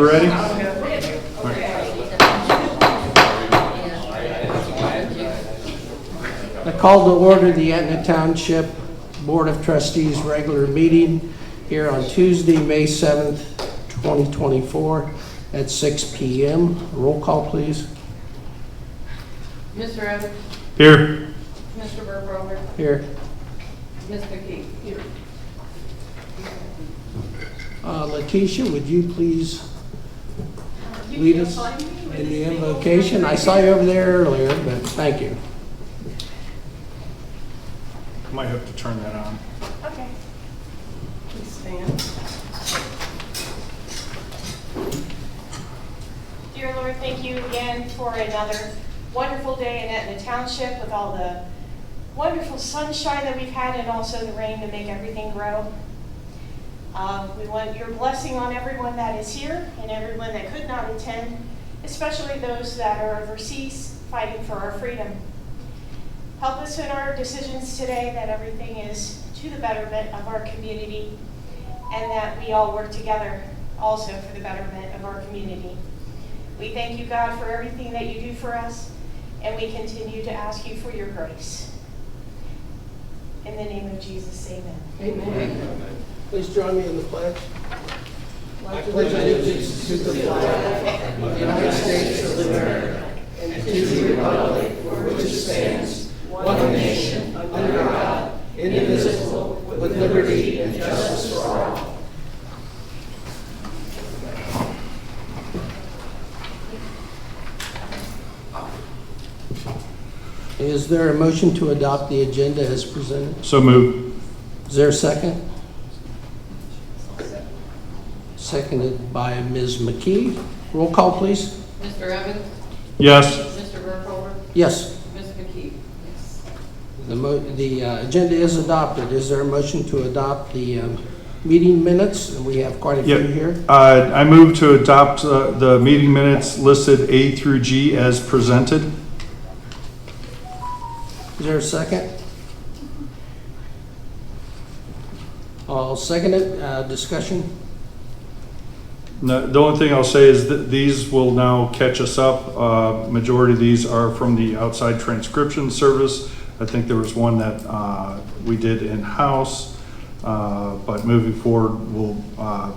you ready? I call to order the Etna Township Board of Trustees regular meeting here on Tuesday, May 7th, 2024 at 6 p.m. Roll call, please. Mr. Evans? Here. Mr. Burkrover? Here. Ms. McKee? Here. Letitia, would you please lead us in the invocation? I saw you over there earlier, but thank you. Might have to turn that on. Okay. Please stand. Dear Lord, thank you again for another wonderful day in Etna Township with all the wonderful sunshine that we've had and also the rain to make everything grow. We want your blessing on everyone that is here and everyone that could not attend, especially those that are overseas fighting for our freedom. Help us in our decisions today that everything is to the betterment of our community and that we all work together also for the betterment of our community. We thank you, God, for everything that you do for us, and we continue to ask you for your grace. In the name of Jesus, amen. Amen. Please join me in the pledge. I pledge allegiance to the flag of the United States of America and to the republic for which it stands, one nation, under God, indivisible, with liberty and justice for all. Is there a motion to adopt the agenda as presented? So moved. Is there a second? Seconded by Ms. McKee. Roll call, please. Mr. Evans? Yes. Mr. Burkrover? Yes. Ms. McKee? Yes. The agenda is adopted. Is there a motion to adopt the meeting minutes? And we have quite a few here. I move to adopt the meeting minutes listed A through G as presented. Is there a second? I'll second it. Discussion? No, the only thing I'll say is that these will now catch us up. Majority of these are from the outside transcription service. I think there was one that we did in-house, but moving forward, we'll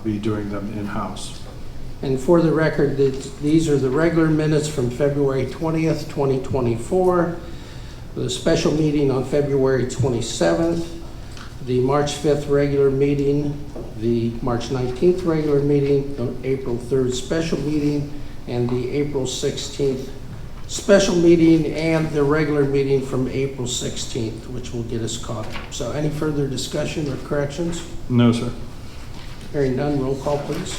be doing them in-house. And for the record, these are the regular minutes from February 20th, 2024, the special meeting on February 27th, the March 5th regular meeting, the March 19th regular meeting, the April 3rd special meeting, and the April 16th special meeting, and the regular meeting from April 16th, which will get us caught up. So any further discussion or corrections? No, sir. Hearing none, roll call, please.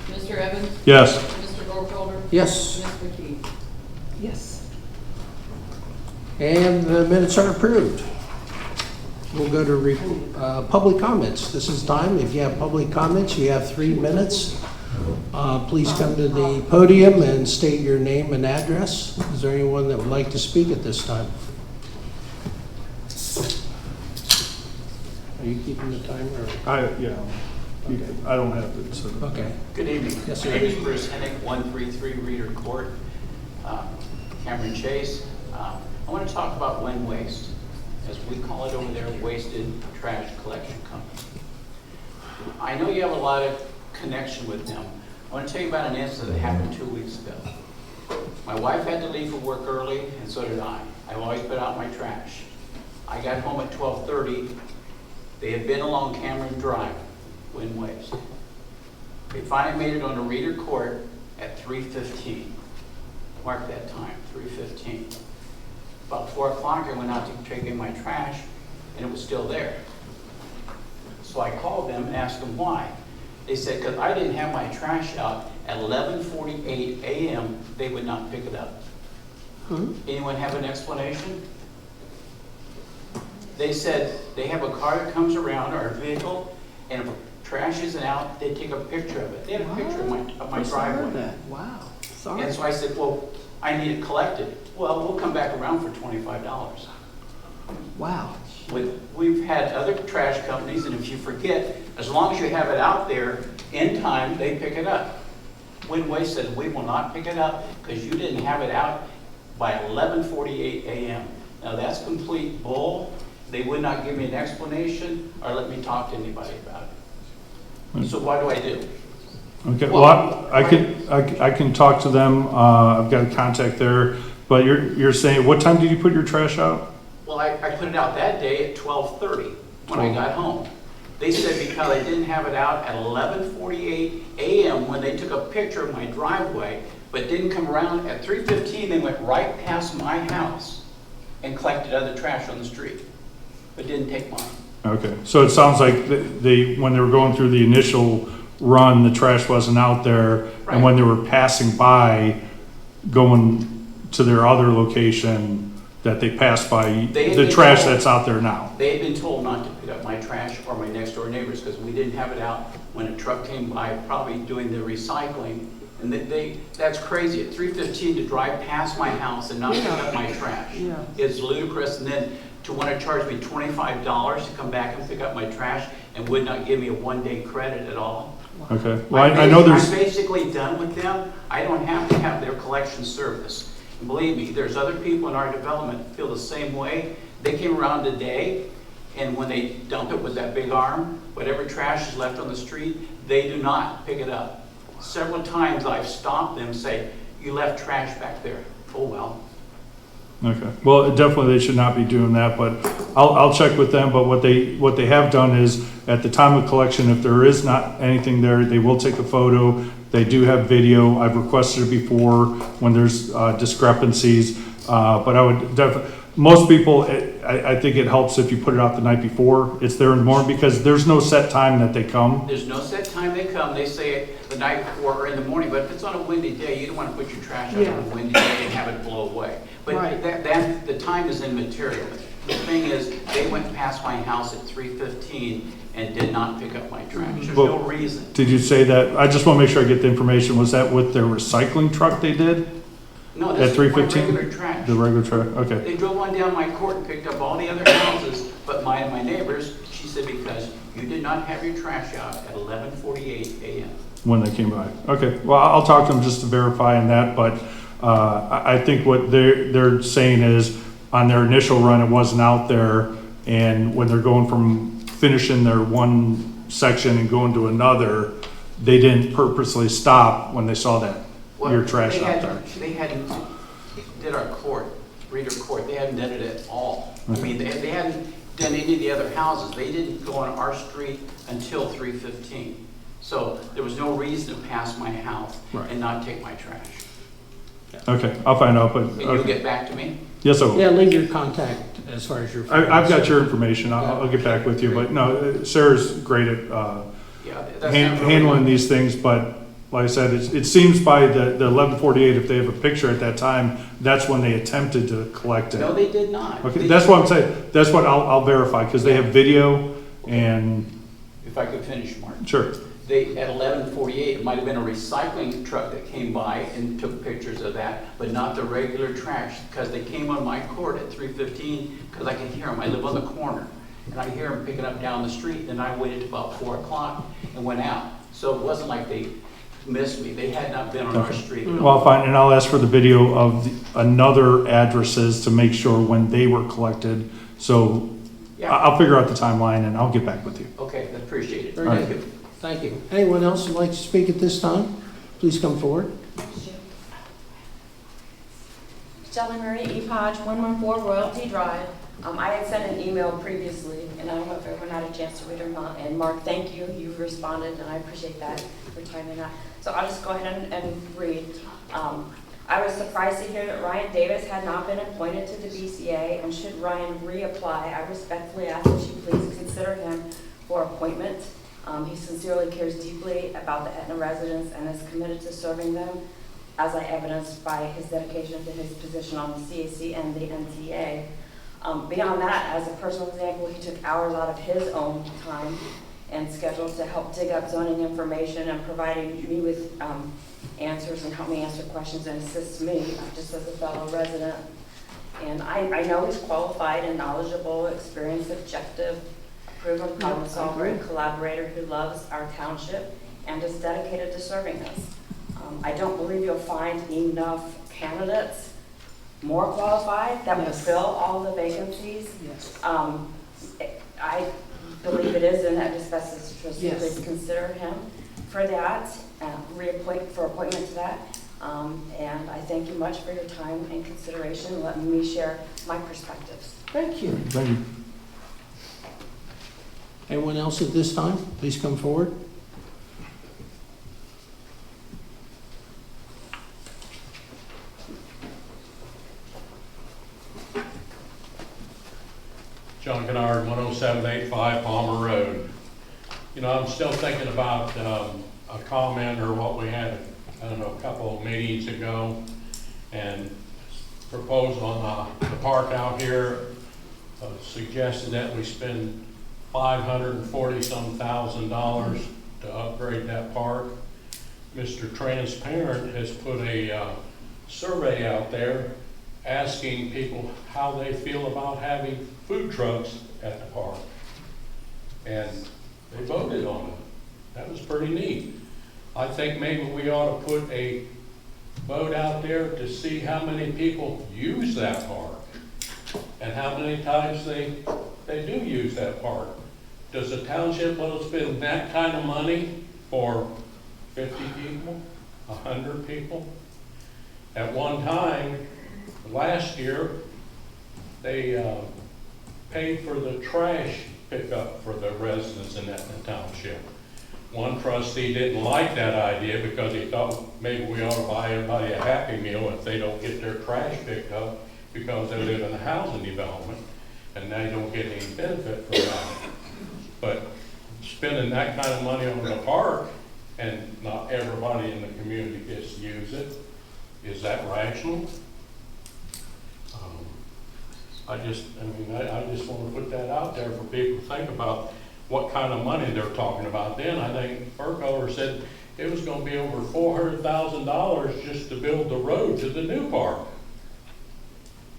Mr. Evans? Yes. Mr. Burkrover? Yes. Ms. McKee? Yes. And the minutes are approved. We'll go to public comments. This is time. If you have public comments, you have 3 minutes. Please come to the podium and state your name and address. Is there anyone that would like to speak at this time? Are you keeping the timer? Yeah. Okay. I don't have it. So. Okay. Good evening. Yes, sir. My name is Bruce Hennick, 133 Reader Court, Cameron Chase. I want to talk about Wind Waste, as we call it over there, Wasted Trash Collection Company. I know you have a lot of connection with them. I want to tell you about an incident that happened 2 weeks ago. My wife had to leave for work early, and so did I. I've always put out my trash. I got home at 12:30. They had been along Cameron Drive, Wind Waste. They finally made it on to Reader Court at 3:15. Mark that time, 3:15. About 4 o'clock, I went out to take in my trash, and it was still there. So I called them and asked them why. They said, because I didn't have my trash out at 11:48 a.m., they would not pick it up. Anyone have an explanation? They said they have a car that comes around, or a vehicle, and if trash isn't out, they take a picture of it. They had a picture of my driveway. Wow. Sorry. And so I said, well, I need it collected. Well, we'll come back around for $25. Wow. We've had other trash companies, and if you forget, as long as you have it out there in time, they pick it up. Wind Waste said, we will not pick it up because you didn't have it out by 11:48 a.m. Now, that's complete bull. They would not give me an explanation or let me talk to anybody about it. So what do I do? Okay, well, I can talk to them, I've got a contact there, but you're saying, what time did you put your trash out? Well, I put it out that day at 12:30 when I got home. They said because I didn't have it out at 11:48 a.m. when they took a picture of my driveway, but didn't come around at 3:15, they went right past my house and collected other trash on the street, but didn't take mine. Okay, so it sounds like they, when they were going through the initial run, the trash wasn't out there, Right. and when they were passing by, going to their other location, that they passed by the trash that's out there now. They had been told not to pick up my trash or my next door neighbors because we didn't have it out when a truck came by, probably doing the recycling. And that's crazy. At 3:15 to drive past my house and not pick up my trash is ludicrous. And then to want to charge me $25 to come back and pick up my trash and would not give me a one-day credit at all. Okay, well, I know there's. I'm basically done with them. I don't have to have their collection service. And believe me, there's other people in our development that feel the same way. They came around today, and when they dump it with that big arm, whatever trash is left on the street, they do not pick it up. Several times I've stopped them and say, you left trash back there. Oh, well. Okay, well, definitely they should not be doing that, but I'll check with them, but what they have done is, at the time of collection, if there is not anything there, they will take a photo. They do have video. I've requested it before when there's discrepancies, but I would definitely, most people, I think it helps if you put it out the night before. It's there in the morning because there's no set time that they come. There's no set time they come. They say it the night before or in the morning, but if it's on a windy day, you don't want to put your trash out on a windy day and have it blow away. But that the time is immaterial. The thing is, they went past my house at 3:15 and did not pick up my trash. There's no reason. Did you say that? I just want to make sure I get the information. Was that with their recycling truck they did? No, At this is my 3:15? regular trash. The regular truck, okay. They drove on down my court and picked up all the other houses, but mine and my neighbors. She said, because you did not have your trash out at 11:48 a.m. When they came by. Okay, well, I'll talk to them just to verify on that, but I think what they're saying is, on their initial run, it wasn't out there, and when they're going from finishing their one section and going to another, they didn't purposely stop when they saw that your trash out there. They hadn't did our court, reader court, they hadn't done it at all. I mean, they hadn't done any of the other houses. They didn't go on our street until 3:15. So there was no reason to pass my house and not take my trash. Okay, I'll find out, but. And you'll get back to me? Yes, I will. Yeah, leave your contact as far as your. I've got your information. I'll get back with you, but no, Sarah's great at handling these things, but like I said, it seems by the 11:48, if they have a picture at that time, that's when they attempted to collect it. No, they did not. Okay, that's what I'm saying. That's what I'll verify, because they have video and. If I could finish, Mark. Sure. They, at 11:48, it might have been a recycling truck that came by and took pictures of that, but not the regular trash, because they came on my court at 3:15, because I can hear them. I live on the corner, and I hear them picking up down the street, and I waited till about 4 o'clock and went out. So it wasn't like they missed me. They had not been on our street at all. Well, fine, and I'll ask for the video of another addresses to make sure when they were collected. So I'll figure out the timeline and I'll get back with you. Okay, I appreciate it. Very Thank good. you. Thank you. Anyone else who'd like to speak at this time? Please come forward. Shelley Marie E. Podge, 114 Royalty Drive. I had sent an email previously, and I don't know if everyone had a chance to read it or not. And Mark, thank you. You've responded, and I appreciate that for timing that. So I'll just go ahead and read. I was surprised to hear that Ryan Davis had not been appointed to the BCA, and should Ryan reapply, I respectfully ask that you please consider him for appointment. He sincerely cares deeply about the Etna residents and is committed to serving them, as I evidenced by his dedication to his position on the CAC and the NTA. Beyond that, as a personal example, he took hours out of his own time and schedule to help dig up zoning information and providing me with answers and help me answer questions and assist me just as a fellow resident. And I know he's qualified and knowledgeable, experienced, objective, proven problem solver and collaborator who loves our township and is dedicated to serving us. I don't believe you'll find enough candidates more qualified that will Yes. fill all the vacancies. Yes. I believe it is in that asbestos trustee. Yes. Please consider him for that, for appointment to that. And I thank you much for your time and consideration, letting me share my perspectives. Thank you. Thank you. Anyone else at this time? Please come forward. John Kennard, 10785 Palmer Road. You know, I'm still thinking about a comment or what we had, I don't know, a couple of meetings ago, and proposed on the park out here, suggested that we spend $540-some thousand to upgrade that park. Mr. Transparent has put a survey out there asking people how they feel about having food trucks at the park. And they voted on it. That was pretty neat. I think maybe we ought to put a vote out there to see how many people use that park and how many times they do use that park. Does the township want to spend that kind of money for 50 people, 100 people? At one time, last year, they paid for the trash pickup for the residents in Etna Township. One trustee didn't like that idea because he thought maybe we ought to buy everybody a Happy Meal if they don't get their trash picked up because they live in a housing development and they don't get any benefit from that. But spending that kind of money on the park and not everybody in the community gets to use it, is that rational? I just want to put that out there for people to think about what kind of money they're talking about. Then I think Burkholder said it was going to be over $400,000 just to build the road to the new park.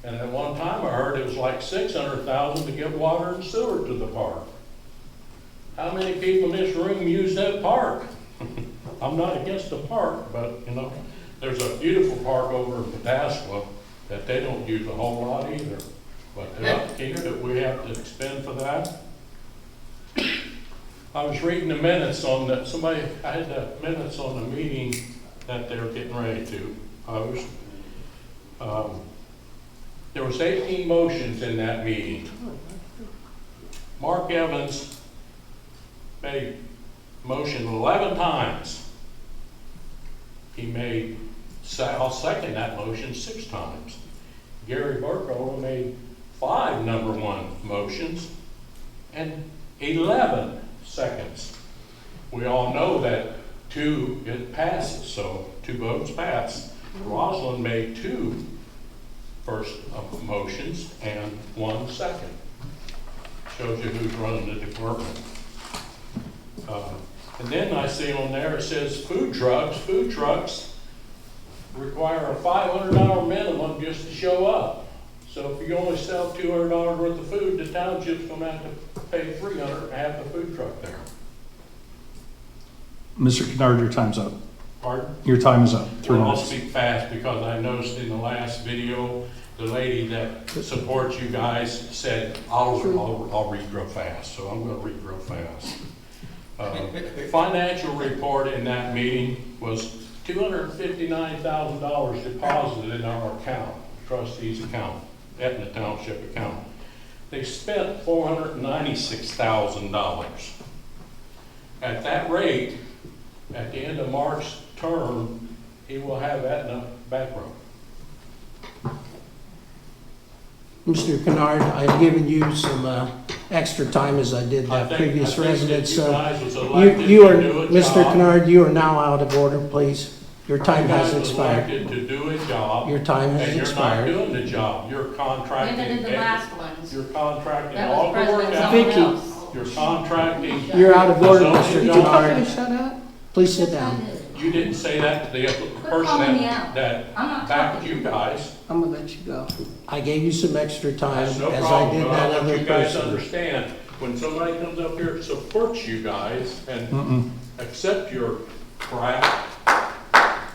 And at one time I heard it was like $600,000 to get water and sewer to the park. How many people in this room use that park? I'm not against the park, but you know, there's a beautiful park over in Pataskla that they don't use a whole lot either. But the upkeep that we have to expend for that. I was reading the minutes on that, I had the minutes on the meeting that they're getting ready to host. There was 18 motions in that meeting. Mark Evans made motion 11 times. He made, I'll second that motion 6 times. Gary Burkholder made 5 number 1 motions and 11 seconds. We all know that 2, it passes, so 2 votes pass. Rosalind made 2 first motions and 1 second. Shows you who's running the department. And then I see on there it says food trucks. Food trucks require a $500 minimum just to show up. So if you only sell $200 worth of food, the township's going to have to pay $300 to have the food truck there. Mr. Kennard, your time's up. Pardon? Your time is up. 3 Well, I'll minutes. speak fast because I noticed in the last video, the lady that supports you guys said, I'll read real fast, so I'm going to read real fast. Financial report in that meeting was $259,000 deposited in our account, trustee's account, Etna Township account. They spent $496,000. At that rate, at the end of March term, he will have Etna bankrupt. Mr. Kennard, I've given you some extra time as I did that previous resident, so you are, Mr. Kennard, you are now out of order, please. Your time has expired. You guys was elected to do a job. Your time has and expired. you're not doing the job. You're contracting. When did the last ones? You're contracting That all was the work President out. Vicky. someone else. You're contracting. You're out of order, Don't Mr. you Kennard. Shut up. Please sit down. You didn't say that to the person calling me out. that I'm not backed talking. you guys. I'm gonna let you go. I gave you some extra time That's no as I problem, did but I that want other you guys to person. understand, when somebody comes up here and supports you guys and accept your crap,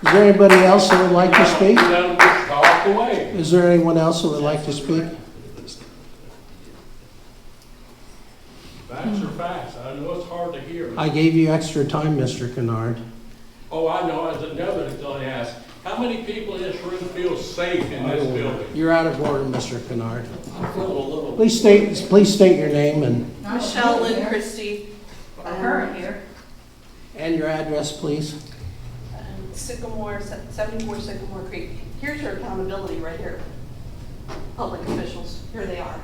Is there anybody else that would like to speak? Let them just talk away. Is there anyone else that would like to speak? Facts are facts. I know it's hard to hear. I gave you extra time, Mr. Kennard. Oh, I know, as another until I ask, how many people in this room feel safe in this building? You're out of order, Mr. Kennard. I feel a little. Please state your name Michelle Lynn Christie. Her here. and your address, please. Sycamore, 74 Sycamore Creek. Here's your accountability right here. Public officials, here they are.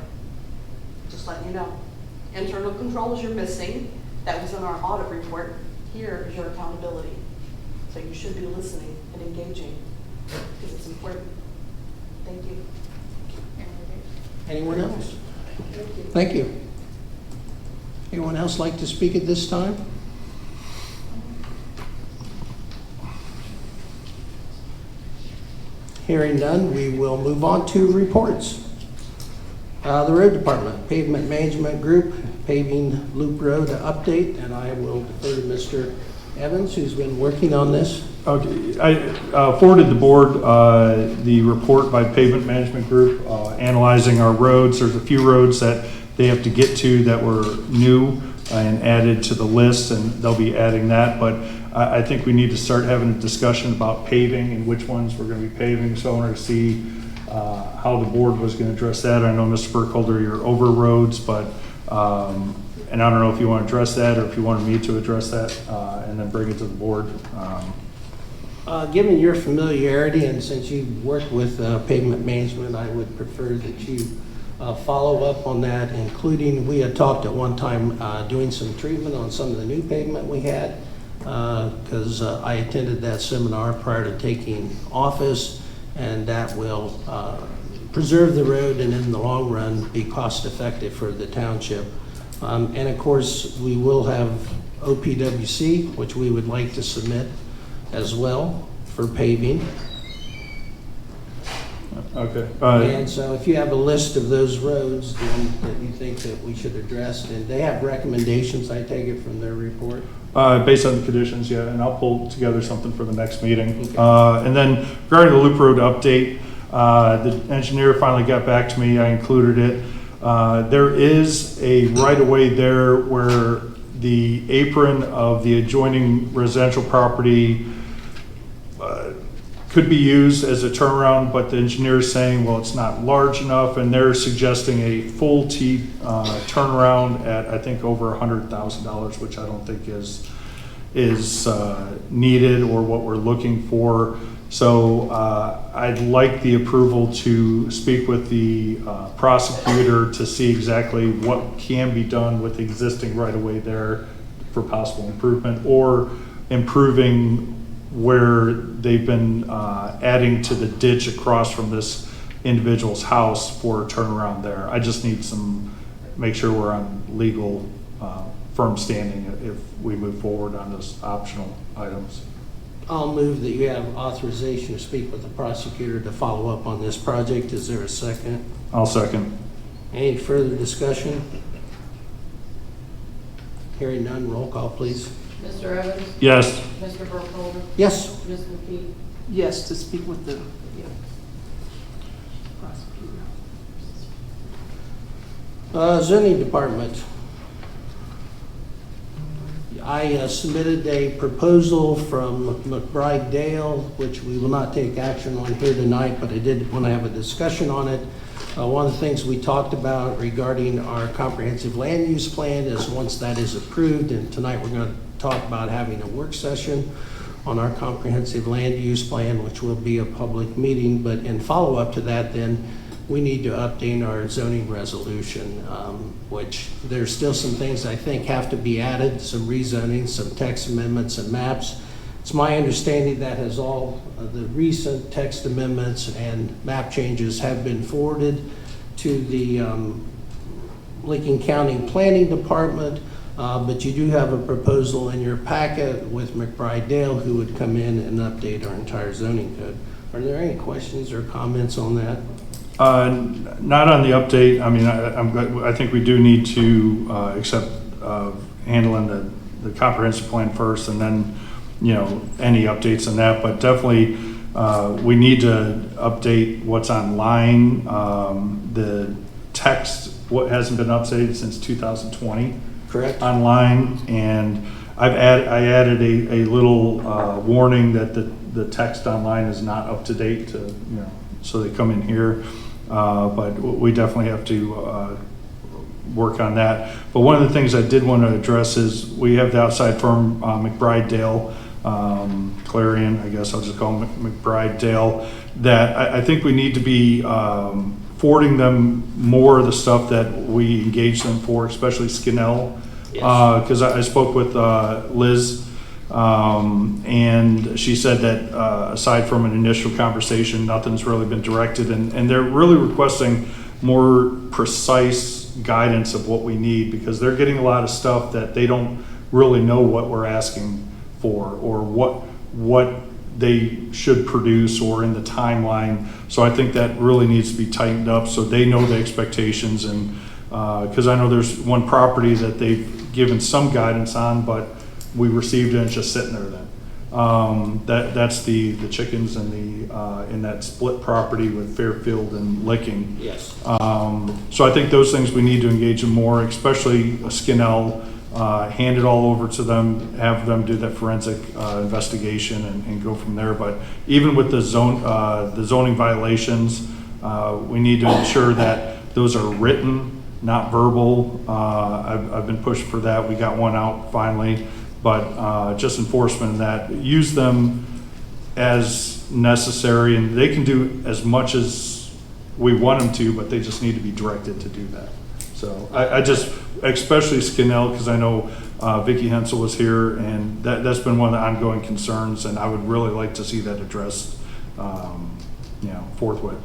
Just letting you know. Internal controls you're missing. That was in our audit report. Here is your accountability. So you should be listening and engaging because it's important. Thank you. Anyone else? Thank you. Anyone else like to speak at this time? Hearing none, we will move on to reports. The road department, pavement management group, paving Loop Road update, and I will defer to Mr. Evans, who's been working on this. Okay, I forwarded the board the report by Pavement Management Group analyzing our roads. There's a few roads that they have to get to that were new and added to the list, and they'll be adding that. But I think we need to start having a discussion about paving and which ones we're going to be paving. So I wanted to see how the board was going to address that. I know, Mr. Burkholder, you're over roads, but and I don't know if you want to address that or if you wanted me to address that and then bring it to the board. Given your familiarity, and since you've worked with pavement management, I would prefer that you follow up on that, including, we had talked at one time doing some treatment on some of the new pavement we had, because I attended that seminar prior to taking office, and that will preserve the road and in the long run be cost effective for the township. And of course, we will have OPWC, which we would like to submit as well for paving. Okay. And so if you have a list of those roads then that you think that we should address, and they have recommendations, I take it from their report? Based on the conditions, yeah, and I'll pull together something for the next meeting. Okay. And then regarding the Loop Road update, the engineer finally got back to me. I included it. There is a right-of-way there where the apron of the adjoining residential property could be used as a turnaround, but the engineer is saying, well, it's not large enough, and they're suggesting a full T turnaround at, I think, over $100,000, which I don't think is needed or what we're looking for. So I'd like the approval to speak with the prosecutor to see exactly what can be done with the existing right-of-way there for possible improvement, or improving where they've been adding to the ditch across from this individual's house for a turnaround there. I just need make sure we're on legal firm standing if we move forward on those optional items. I'll move that you have authorization to speak with the prosecutor to follow up on this project. Is there a second? I'll second. Any further discussion? Hearing none, roll call, please. Mr. Evans? Yes. Mr. Burkholder? Yes. Ms. McKee? Yes, to speak with the prosecutor. Zoning department. I submitted a proposal from McBride Dale, which we will not take action on here tonight, but I did want to have a discussion on it. One of the things we talked about regarding our comprehensive land use plan is once that is approved, and tonight we're going to talk about having a work session on our comprehensive land use plan, which will be a public meeting, but in follow-up to that, then we need to update our zoning resolution, which there's still some things I think have to be added, some rezoning, some text amendments and maps. It's my understanding that has all of the recent text amendments and map changes have been forwarded to the Lincoln County Planning Department, but you do have a proposal in your packet with McBride Dale, who would come in and update our entire zoning code. Are there any questions or comments on that? Not on the update. I mean, I think we do need to accept handling the comprehensive plan first, and then any updates on that, but definitely we need to update what's online. The text, what hasn't been updated since 2020 Correct? online, and I added a little warning that the text online is not up to date to, so they come in here. But we definitely have to work on that. But one of the things I did want to address is we have the outside firm, McBride Dale, Clarion, I guess I'll just call them McBride Dale, that I think we need to be forwarding them more of the stuff that we engage them for, especially Skinnell. Because I spoke with Liz, and she said that aside from an initial conversation, nothing's really been directed, and they're really requesting more precise guidance of what we need, because they're getting a lot of stuff that they don't really know what we're asking for, or what they should produce, or in the timeline. So I think that really needs to be tightened up so they know the expectations, and because I know there's one property that they've given some guidance on, but we received it and it's just sitting there then. That's the chickens and in that split property with Fairfield and Licking. Yes. So I think those things we need to engage in more, especially Skinnell, hand it all over to them, have them do that forensic investigation and go from there. But even with the zoning violations, we need to ensure that those are written, not verbal. I've been pushed for that. We got one out finally, but just enforcement of that. Use them as necessary, and they can do as much as we want them to, but they just need to be directed to do that. So I just, especially Skinnell, because I know Vicki Hensel was here, and that's been one of the ongoing concerns, and I would really like to see that addressed, forthwith.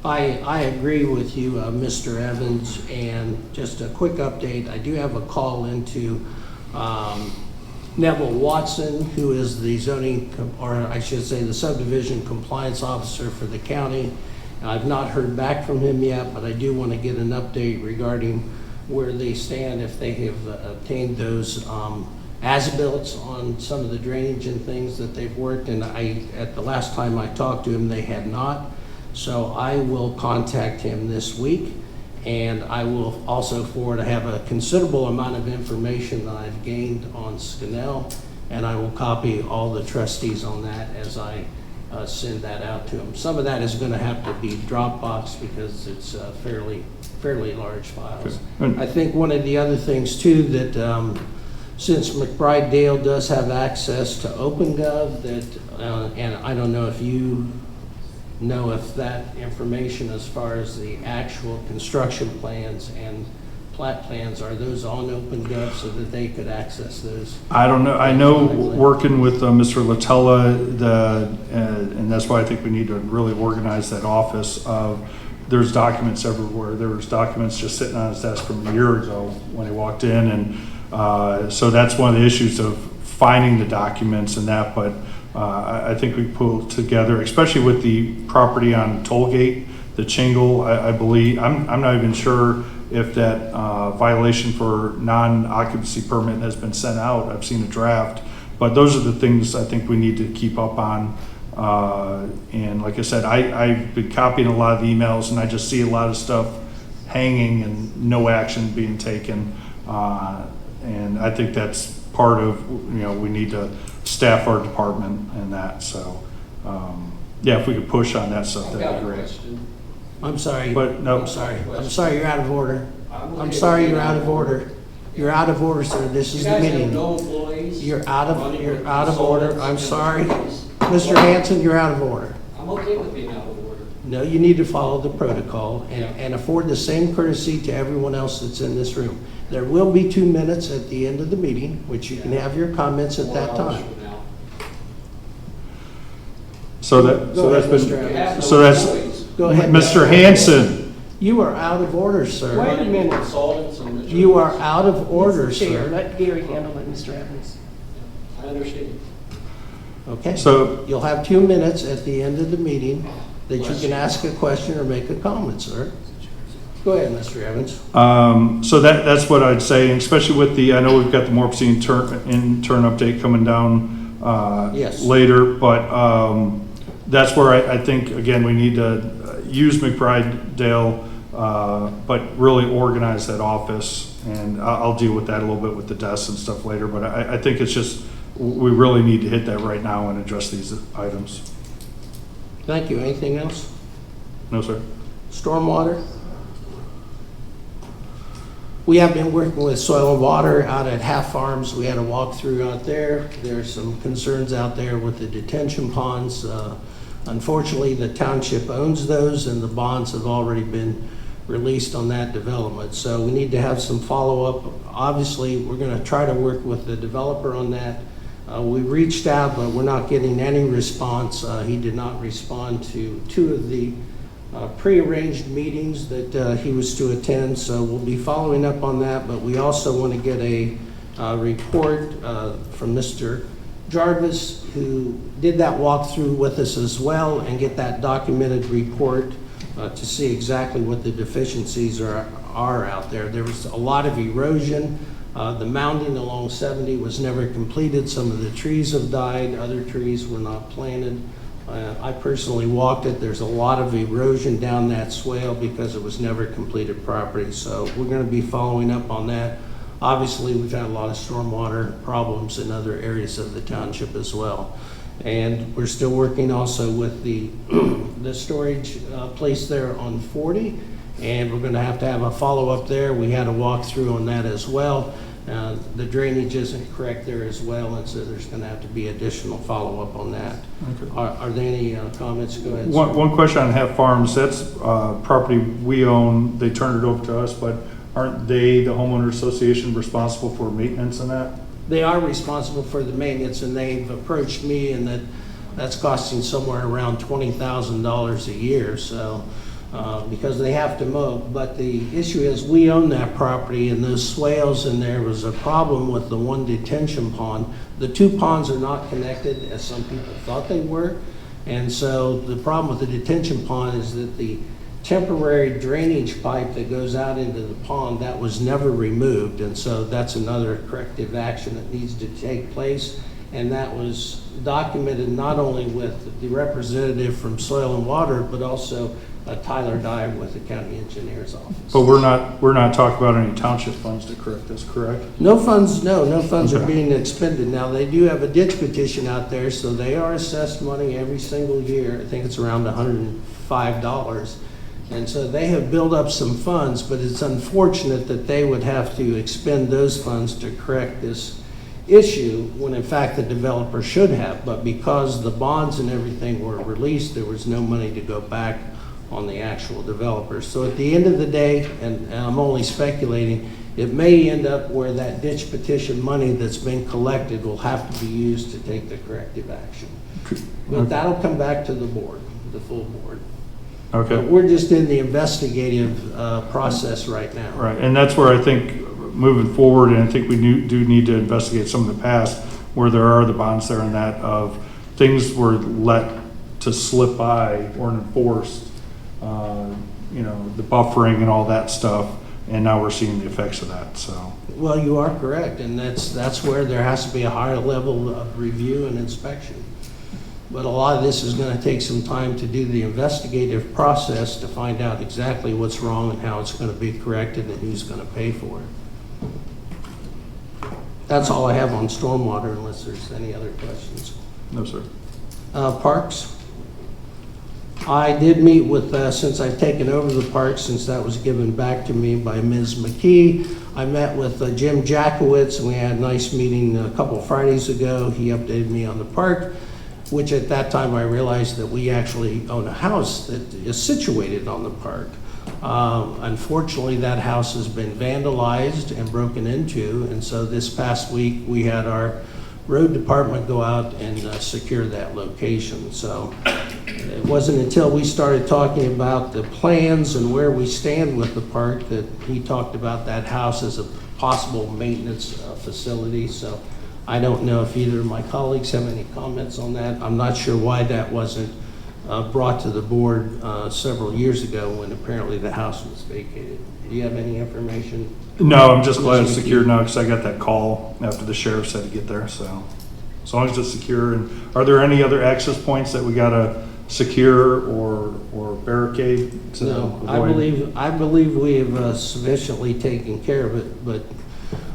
I agree with you, Mr. Evans, and just a quick update. I do have a call into Neville Watson, who is the zoning, or I should say the subdivision compliance officer for the county. I've not heard back from him yet, but I do want to get an update regarding where they stand, if they have obtained those as-built on some of the drainage and things that they've worked. And at the last time I talked to him, they had not. So I will contact him this week, and I will also forward, I have a considerable amount of information that I've gained on Skinnell, and I will copy all the trustees on that as I send that out to them. Some of that is going to have to be Dropbox because it's fairly large files. I think one of the other things too, that since McBride Dale does have access to OpenGov, that and I don't know if you know if that information as far as the actual construction plans and plat plans, are those on OpenGov so that they could access those? I don't know. I know working with Mr. Latella, and that's why I think we need to really organize that office of, there's documents everywhere. There was documents just sitting on his desk from a year ago when he walked in, and so that's one of the issues of finding the documents and that, but I think we pulled together, especially with the property on Tollgate, the Chingle, I believe, I'm not even sure if that violation for non-occupancy permit has been sent out. I've seen a draft, but those are the things I think we need to keep up on. And like I said, I've been copying a lot of the emails, and I just see a lot of stuff hanging and no action being taken. And I think that's part of, we need to staff our department and that. So, yeah, if we could push on that stuff, that'd be great. I'm sorry. But no. I'm sorry, you're out of order. I'm sorry, you're out of order. You're out of order, sir. This is the meeting. You're out of order. I'm sorry. Mr. Hanson, you're out of order. I'm okay with being out of order. No, you need to follow the protocol and afford the same courtesy to everyone else that's in this room. There will be 2 minutes at the end of the meeting, which you can have your comments at that time. So that's Go ahead, Mr. Hanson. You are out of order, sir. Wait a minute. You are out of order, Mr. Chair, sir. let Gary handle it, Mr. Evans. I understand. Okay. So- You'll have 2 minutes at the end of the meeting that you can ask a question or make a comment, sir. Go ahead, Mr. Evans. So that's what I'd say, and especially with I know we've got the Morpsey intern update coming down Yes. later, but that's where I think, again, we need to use McBride Dale, but really organize that office, and I'll deal with that a little bit with the desks and stuff later, but I think it's just, we really need to hit that right now and address these items. Thank you. Anything else? No, sir. Stormwater? We have been working with Soil and Water out at Half Farms. We had a walkthrough out there. There's some concerns out there with the detention ponds. Unfortunately, the township owns those, and the bonds have already been released on that development. So we need to have some follow-up. Obviously, we're going to try to work with the developer on that. We reached out, but we're not getting any response. He did not respond to 2 of the prearranged meetings that he was to attend, so we'll be following up on that. But we also want to get a report from Mr. Jarvis, who did that walkthrough with us as well, and get that documented report to see exactly what the deficiencies are out there. There was a lot of erosion. The mounding along 70 was never completed. Some of the trees have died. Other trees were not planted. I personally walked it. There's a lot of erosion down that swale because it was never completed property. So we're going to be following up on that. Obviously, we've had a lot of stormwater problems in other areas of the township as well. And we're still working also with the storage place there on 40. And we're going to have a follow-up there. We had a walkthrough on that as well. The drainage isn't correct there as well, and so there's going to have to be additional follow-up on that. Okay. Are there any comments? Go ahead. One question on Half Farms, that's property we own, they turned it over to us, but aren't they, the homeowner association, responsible for maintenance and that? They are responsible for the maintenance, and they've approached me, and that's costing somewhere around $20,000 a year. So. Because they have to mow. But the issue is we own that property, and those swales, and there was a problem with the one detention pond. The 2 ponds are not connected as some people thought they were. And so the problem with the detention pond is that the temporary drainage pipe that goes out into the pond, that was never removed. And so that's another corrective action that needs to take place. And that was documented not only with the representative from Soil and Water, but also Tyler Dye with the county engineer's office. But we're not talking about any township funds to correct this, correct? No funds Okay. are being expended. Now, they do have a ditch petition out there, so they are assessed money every single year. I think it's around $105. And so they have built up some funds, but it's unfortunate that they would have to expend those funds to correct this issue when in fact the developer should have. But because the bonds and everything were released, there was no money to go back on the actual developer. So at the end of the day, and I'm only speculating, it may end up where that ditch petition money that's been collected will have to be used to take the corrective action. But that'll come back to the board, the full board. Okay. But we're just in the investigative process right now. Right, and that's where I think moving forward, and I think we do need to investigate some of the past where there are the bonds there and that of things were let to slip by, weren't enforced. The buffering and all that stuff, and now we're seeing the effects of that. So, well, you are correct, and that's where there has to be a higher level of review and inspection. But a lot of this is going to take some time to do the investigative process to find out exactly what's wrong and how it's going to be corrected and who's going to pay for it. That's all I have on stormwater, unless there's any other questions. no, sir. Parks. I did meet with, since I've taken over the park, since that was given back to me by Ms. McKee, I met with Jim Jackowitz, and we had a nice meeting a couple Fridays ago. He updated me on the park, which at that time I realized that we actually own a house that is situated on the park. Unfortunately, that house has been vandalized and broken into, and so this past week we had our road department go out and secure that location. So it wasn't until we started talking about the plans and where we stand with the park that he talked about that house as a possible maintenance facility. So I don't know if either of my colleagues have any comments on that. I'm not sure why that wasn't brought to the board several years ago when apparently the house was vacated. Do you have any information? No, I'm just glad it's secured now because I got that call after the sheriff said to get there. So as long as it's secure. And are there any other access points that we gotta secure or barricade to No, avoid? I believe we have sufficiently taken care of it, but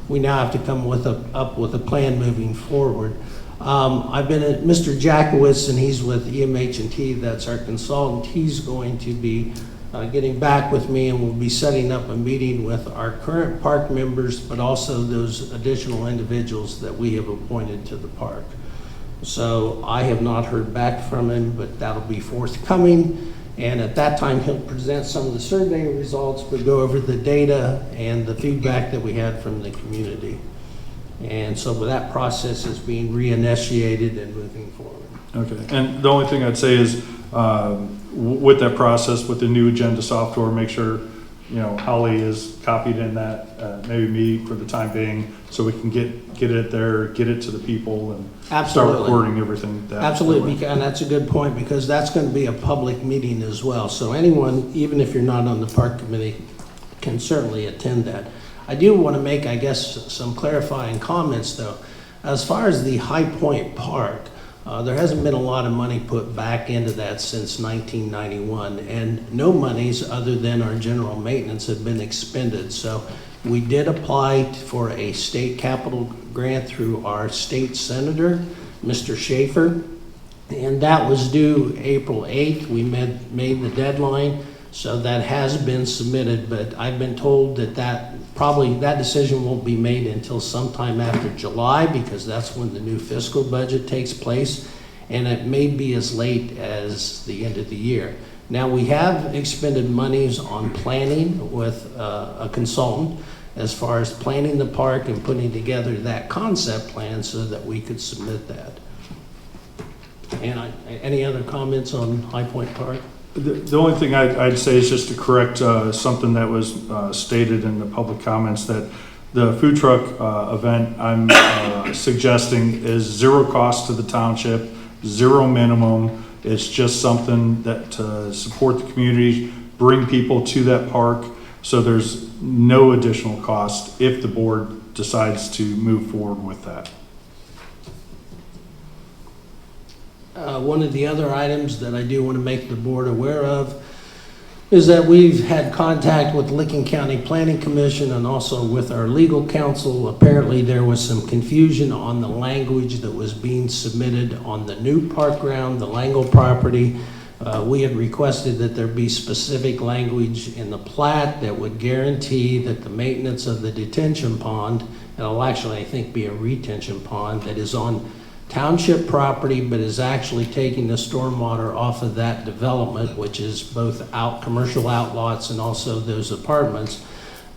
we now have to come up with a plan moving forward. I've been at Mr. Jackowitz, and he's with EMH&T, that's our consultant. He's going to be getting back with me, and we'll be setting up a meeting with our current park members, but also those additional individuals that we have appointed to the park. So I have not heard back from him, but that'll be forthcoming. And at that time, he'll present some of the survey results, but go over the data and the feedback that we had from the community. And so that process is being reinitiated and moving forward. Okay, and the only thing I'd say is, with that process, with the new agenda software, make sure, Holly is copied in that, maybe me for the time being, so we can get it there, get it to the people, and start Absolutely. recording everything. Absolutely, and that's a good point, because that's going to be a public meeting as well. So anyone, even if you're not on the park committee, can certainly attend that. I do want to make, I guess, some clarifying comments, though. As far as the High Point Park, there hasn't been a lot of money put back into that since 1991, and no monies other than our general maintenance have been expended. So we did apply for a state capital grant through our state senator, Mr. Schaefer, and that was due April 8th. We made the deadline, so that has been submitted, but I've been told that decision won't be made until sometime after July, because that's when the new fiscal budget takes place, and it may be as late as the end of the year. Now, we have expended monies on planning with a consultant as far as planning the park and putting together that concept plan so that we could submit that. And any other comments on High Point Park? The only thing I'd say is just to correct something that was stated in the public comments, that the food truck event I'm suggesting is zero cost to the township, zero minimum. It's just something that to support the community, bring people to that park, so there's no additional cost if the board decides to move forward with that. One of the other items that I do want to make the board aware of is that we've had contact with Licking County Planning Commission and also with our legal counsel. Apparently there was some confusion on the language that was being submitted on the new park ground, the Langle property. We had requested that there be specific language in the plat that would guarantee that the maintenance of the detention pond, and it'll actually, I think, be a retention pond that is on township property, but is actually taking the stormwater off of that development, which is both commercial outlots and also those apartments,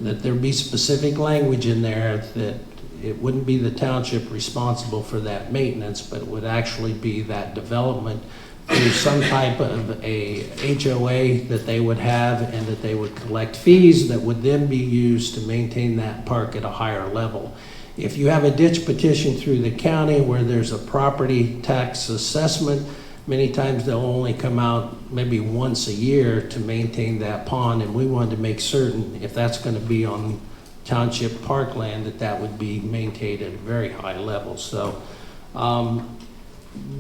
that there be specific language in there that it wouldn't be the township responsible for that maintenance, but it would actually be that development through some type of a HOA that they would have, and that they would collect fees that would then be used to maintain that park at a higher level. If you have a ditch petition through the county where there's a property tax assessment, many times they'll only come out maybe once a year to maintain that pond, and we wanted to make certain if that's going to be on township parkland that would be maintained at a very high level. So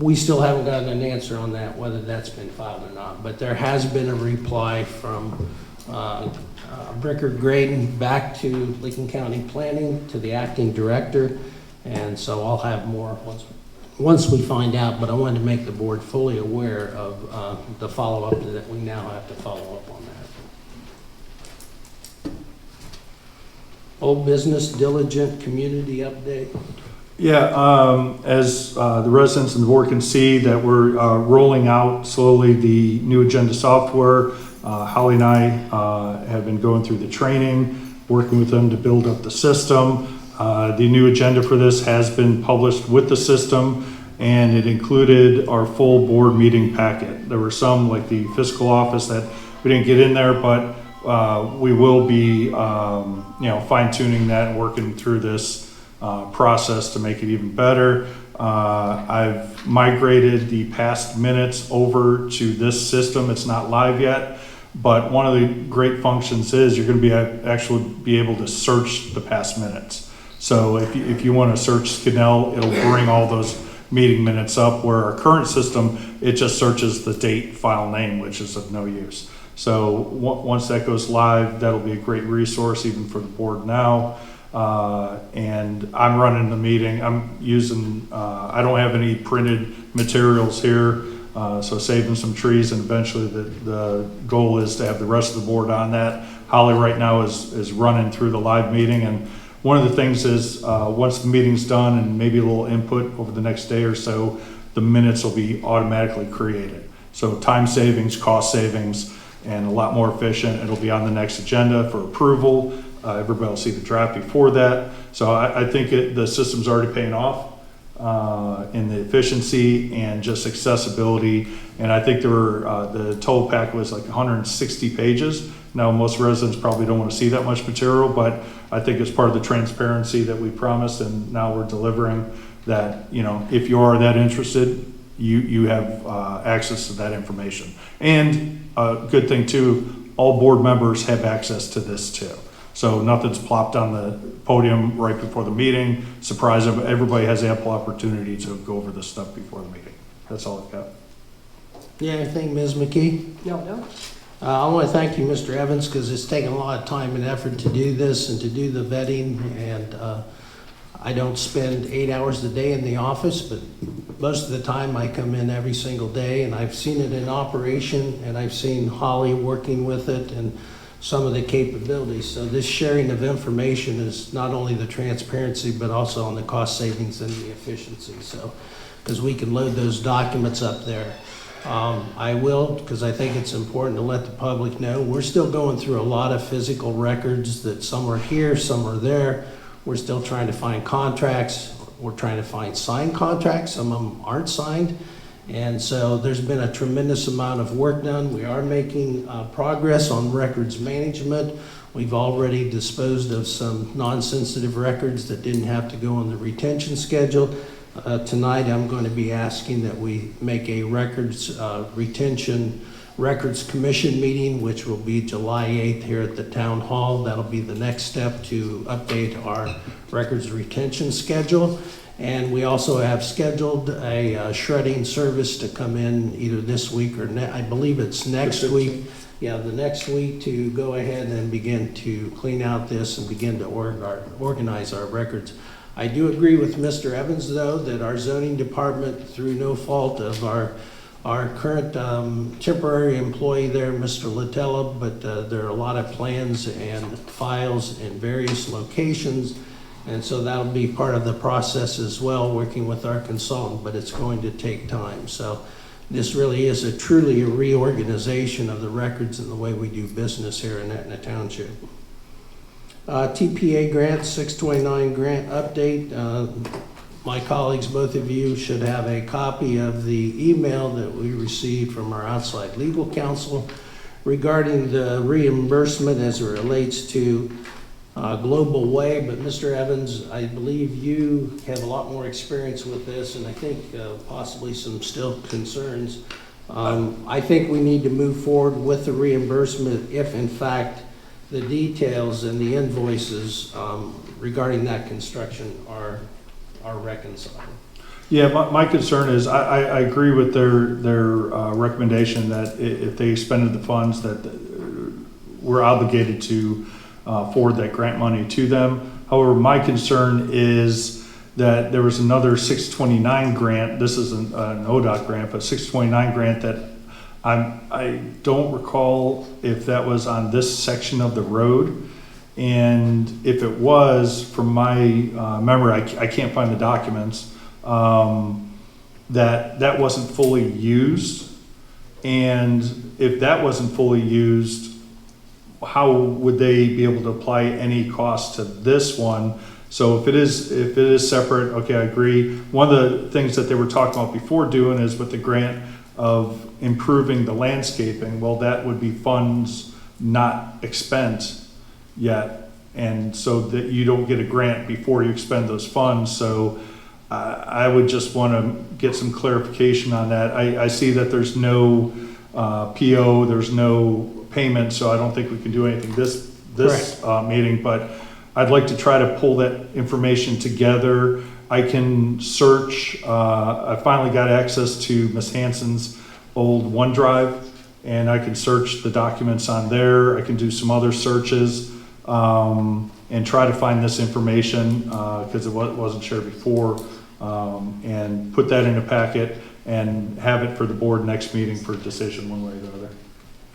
we still haven't gotten an answer on that, whether that's been filed or not, but there has been a reply from Bricker Graydon back to Licking County Planning, to the acting director, and so I'll have more once we find out, but I wanted to make the board fully aware of the follow-up that we now have to follow up on that. Old business, diligent community update. Yeah, as the residents and the board can see, that we're rolling out slowly the new agenda software. Holly and I have been going through the training, working with them to build up the system. The new agenda for this has been published with the system, and it included our full board meeting packet. There were some, like the fiscal office, that we didn't get in there, but we will be fine-tuning that and working through this process to make it even better. I've migrated the past minutes over to this system. It's not live yet, but one of the great functions is you're going to be actually be able to search the past minutes. So if you want to search Skinell, it'll bring all those meeting minutes up, where our current system, it just searches the date, file name, which is of no use. So once that goes live, that'll be a great resource even for the board now. And I'm running the meeting. I'm using, I don't have any printed materials here, so saving some trees, and eventually the goal is to have the rest of the board on that. Holly right now is running through the live meeting, and one of the things is once the meeting's done and maybe a little input over the next day or so, the minutes will be automatically created. So time savings, cost savings, and a lot more efficient. It'll be on the next agenda for approval. Everybody will see the draft before that. So I think the system's already paying off in the efficiency and just accessibility. And I think the total pack was like 160 pages. Now, most residents probably don't want to see that much material, but I think it's part of the transparency that we promised, and now we're delivering that, if you are that interested, you have access to that information. And a good thing too, all board members have access to this too. So nothing's plopped on the podium right before the meeting. Surprise, everybody has ample opportunity to go over this stuff before the meeting. That's all I've got. Yeah, anything, Ms. McKee? No. I want to thank you, Mr. Evans, because it's taken a lot of time and effort to do this and to do the vetting. And I don't spend 8 hours a day in the office, but most of the time I come in every single day, and I've seen it in operation, and I've seen Holly working with it and some of the capabilities. So this sharing of information is not only the transparency, but also on the cost savings and the efficiency. So, because we can load those documents up there. I will, because I think it's important to let the public know, we're still going through a lot of physical records that some are here, some are there. We're still trying to find contracts. We're trying to find signed contracts. Some of them aren't signed. And so there's been a tremendous amount of work done. We are making progress on records management. We've already disposed of some non-sensitive records that didn't have to go on the retention schedule. Tonight I'm going to be asking that we make a retention records commission meeting, which will be July 8th here at the town hall. That'll be the next step to update our records retention schedule. And we also have scheduled a shredding service to come in either this week or I believe it's next week. Yeah, the next week, to go ahead and begin to clean out this and begin to organize our records. I do agree with Mr. Evans, though, that our zoning department, through no fault of our current temporary employee there, Mr. Latella, but there are a lot of plans and files in various locations. And so that'll be part of the process as well, working with our consultant, but it's going to take time. So this really is truly a reorganization of the records and the way we do business here in Etna Township. TPA grant, 629 grant update. My colleagues, both of you, should have a copy of the email that we received from our outside legal counsel regarding the reimbursement as it relates to Global Way. But Mr. Evans, I believe you have a lot more experience with this, and I think possibly some still concerns. I think we need to move forward with the reimbursement if in fact the details and the invoices regarding that construction are reconciled. Yeah, my concern is I agree with their recommendation that if they expended the funds that we're obligated to forward that grant money to them. However, my concern is that there was another 629 grant. This is an ODOT grant, but 629 grant that I don't recall if that was on this section of the road. And if it was, from my memory, I can't find the documents, that wasn't fully used. And if that wasn't fully used, how would they be able to apply any cost to this one? So if it is separate, okay, I agree. One of the things that they were talking about before doing is with the grant of improving the landscaping. Well, that would be funds not expended yet, and so that you don't get a grant before you expend those funds. So I would just want to get some clarification on that. I see that there's no PO, there's no payment, so I don't think we can do anything this meeting, but I'd like to try to pull that information together I can search, I finally got access to Ms. Hanson's old OneDrive, and I can search the documents on there. I can do some other searches and try to find this information because it wasn't shared before, and put that in a packet and have it for the board next meeting for a decision one way or the other.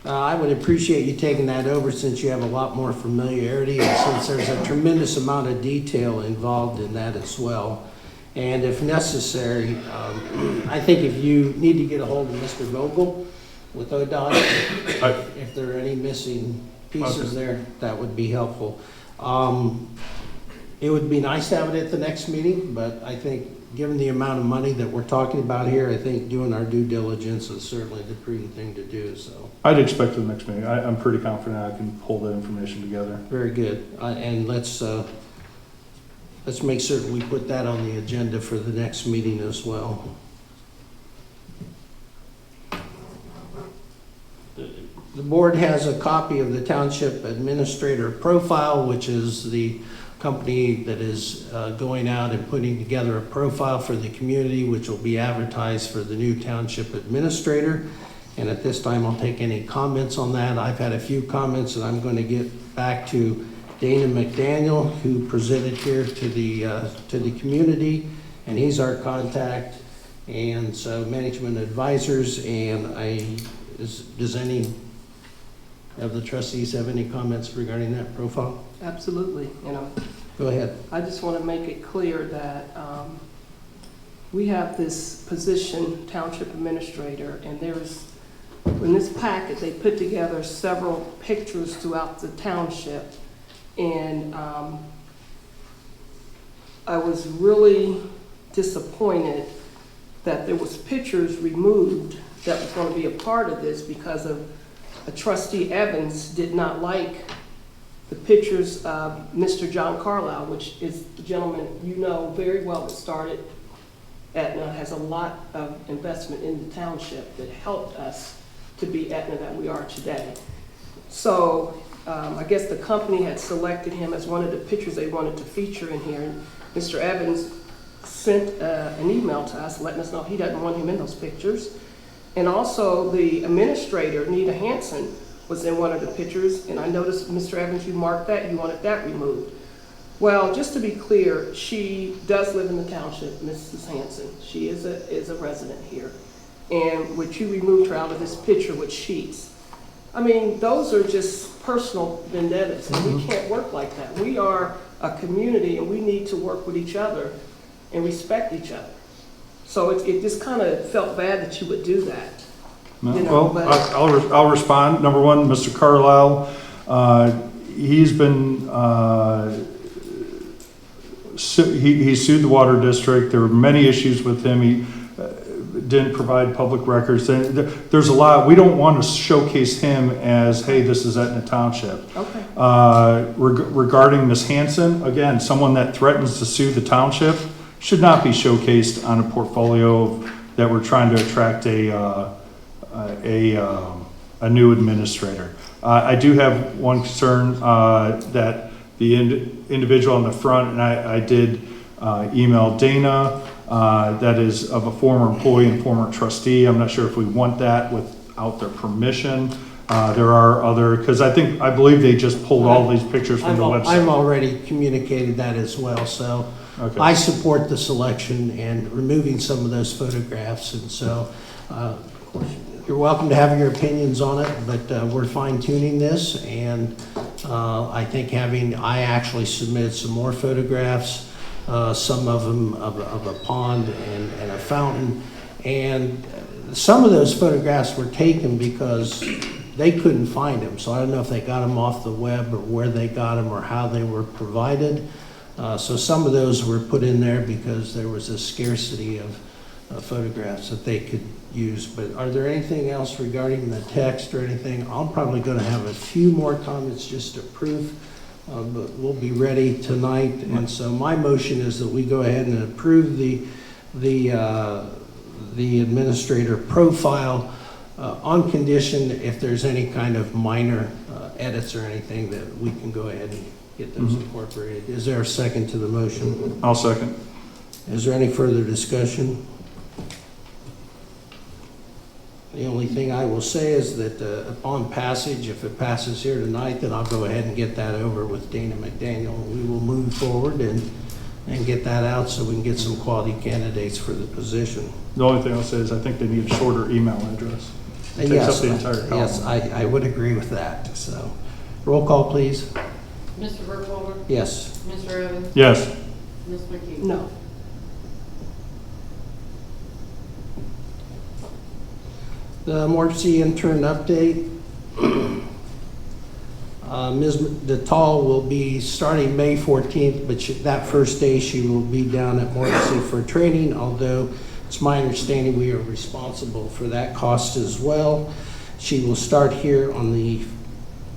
I would appreciate you taking that over since you have a lot more familiarity and since there's a tremendous amount of detail involved in that as well. And if necessary, I think if you need to get a hold of Mr. Vogel with ODOT, if there are any missing pieces there, that would be helpful. It would be nice to have it at the next meeting, but I think given the amount of money that we're talking about here, I think doing our due diligence is certainly the prudent thing to do, so. I'd expect the next meeting. I'm pretty confident I can pull that information together. Very good. And let's make certain we put that on the agenda for the next meeting as well. The board has a copy of the Township Administrator Profile, which is the company that is going out and putting together a profile for the community, which will be advertised for the new Township Administrator. And at this time, I'll take any comments on that. I've had a few comments, and I'm going to get back to Dana McDaniel, who presented here to the community, and he's our contact. And so management advisors, and does any of the trustees have any comments regarding that profile? Absolutely. Go ahead. I just want to make it clear that we have this position, Township Administrator, and there's, in this packet, they put together several pictures throughout the township. And I was really disappointed that there was pictures removed that was going to be a part of this because of Trustee Evans did not like the pictures of Mr. John Carlisle, which is the gentleman you know very well that started Etna, has a lot of investment in the township that helped us to be Etna that we are today. So I guess the company had selected him as one of the pictures they wanted to feature in here. And Mr. Evans sent an email to us letting us know he doesn't want him in those pictures. And also the administrator, Nita Hanson, was in one of the pictures, and I noticed, Mr. Evans, you marked that, you wanted that removed. Well, just to be clear, she does live in the township, Mrs. Hanson. She is a resident here. And would you remove her out of this picture with sheets? I mean, those are just personal vendettas, and we can't work like that. We are a community, and we need to work with each other and respect each other. So it just kind of felt bad that you would do that. I'll respond. Number one, Mr. Carlisle, he's been, he sued the water district. There were many issues with him. He didn't provide public records. There's a lot. We don't want to showcase him as, hey, this is Etna Township. Okay. Regarding Ms. Hanson, again, someone that threatens to sue the township should not be showcased on a portfolio that we're trying to attract a new administrator. I do have one concern that the individual on the front, and I did email Dana, that is of a former employee and former trustee. I'm not sure if we want that without their permission. There are other, because I believe they just pulled all these pictures from the website. I've already communicated that as well, so okay. I support the selection and removing some of those photographs, and so you're welcome to have your opinions on it, but we're fine tuning this, and I think I actually submitted some more photographs, some of them of a pond and a fountain, and some of those photographs were taken because they couldn't find them, so I don't know if they got them off the web or where they got them or how they were provided. So some of those were put in there because there was a scarcity of photographs that they could use. But are there anything else regarding the text or anything? I'm probably going to have a few more comments just to proof, but we'll be ready tonight. And so my motion is that we go ahead and approve the administrator profile on condition if there's any kind of minor edits or anything that we can go ahead and get those incorporated. Is there a second to the motion? I'll second. Is there any further discussion? The only thing I will say is that upon passage, if it passes here tonight, then I'll go ahead and get that over with Dana McDaniel. We will move forward and get that out so we can get some quality candidates for the position. The only thing I'll say is I think they need a shorter email address. It takes up the entire column. Yes, I would agree with that, so. Roll call, please. Mr. Burkholder? Yes. Mr. Evans? Yes. Ms. McKee? No. The emergency intern update. Ms. DeTall will be starting May 14th, but that first day she will be down at Morrissey for training, although it's my understanding we are responsible for that cost as well. She will start here on the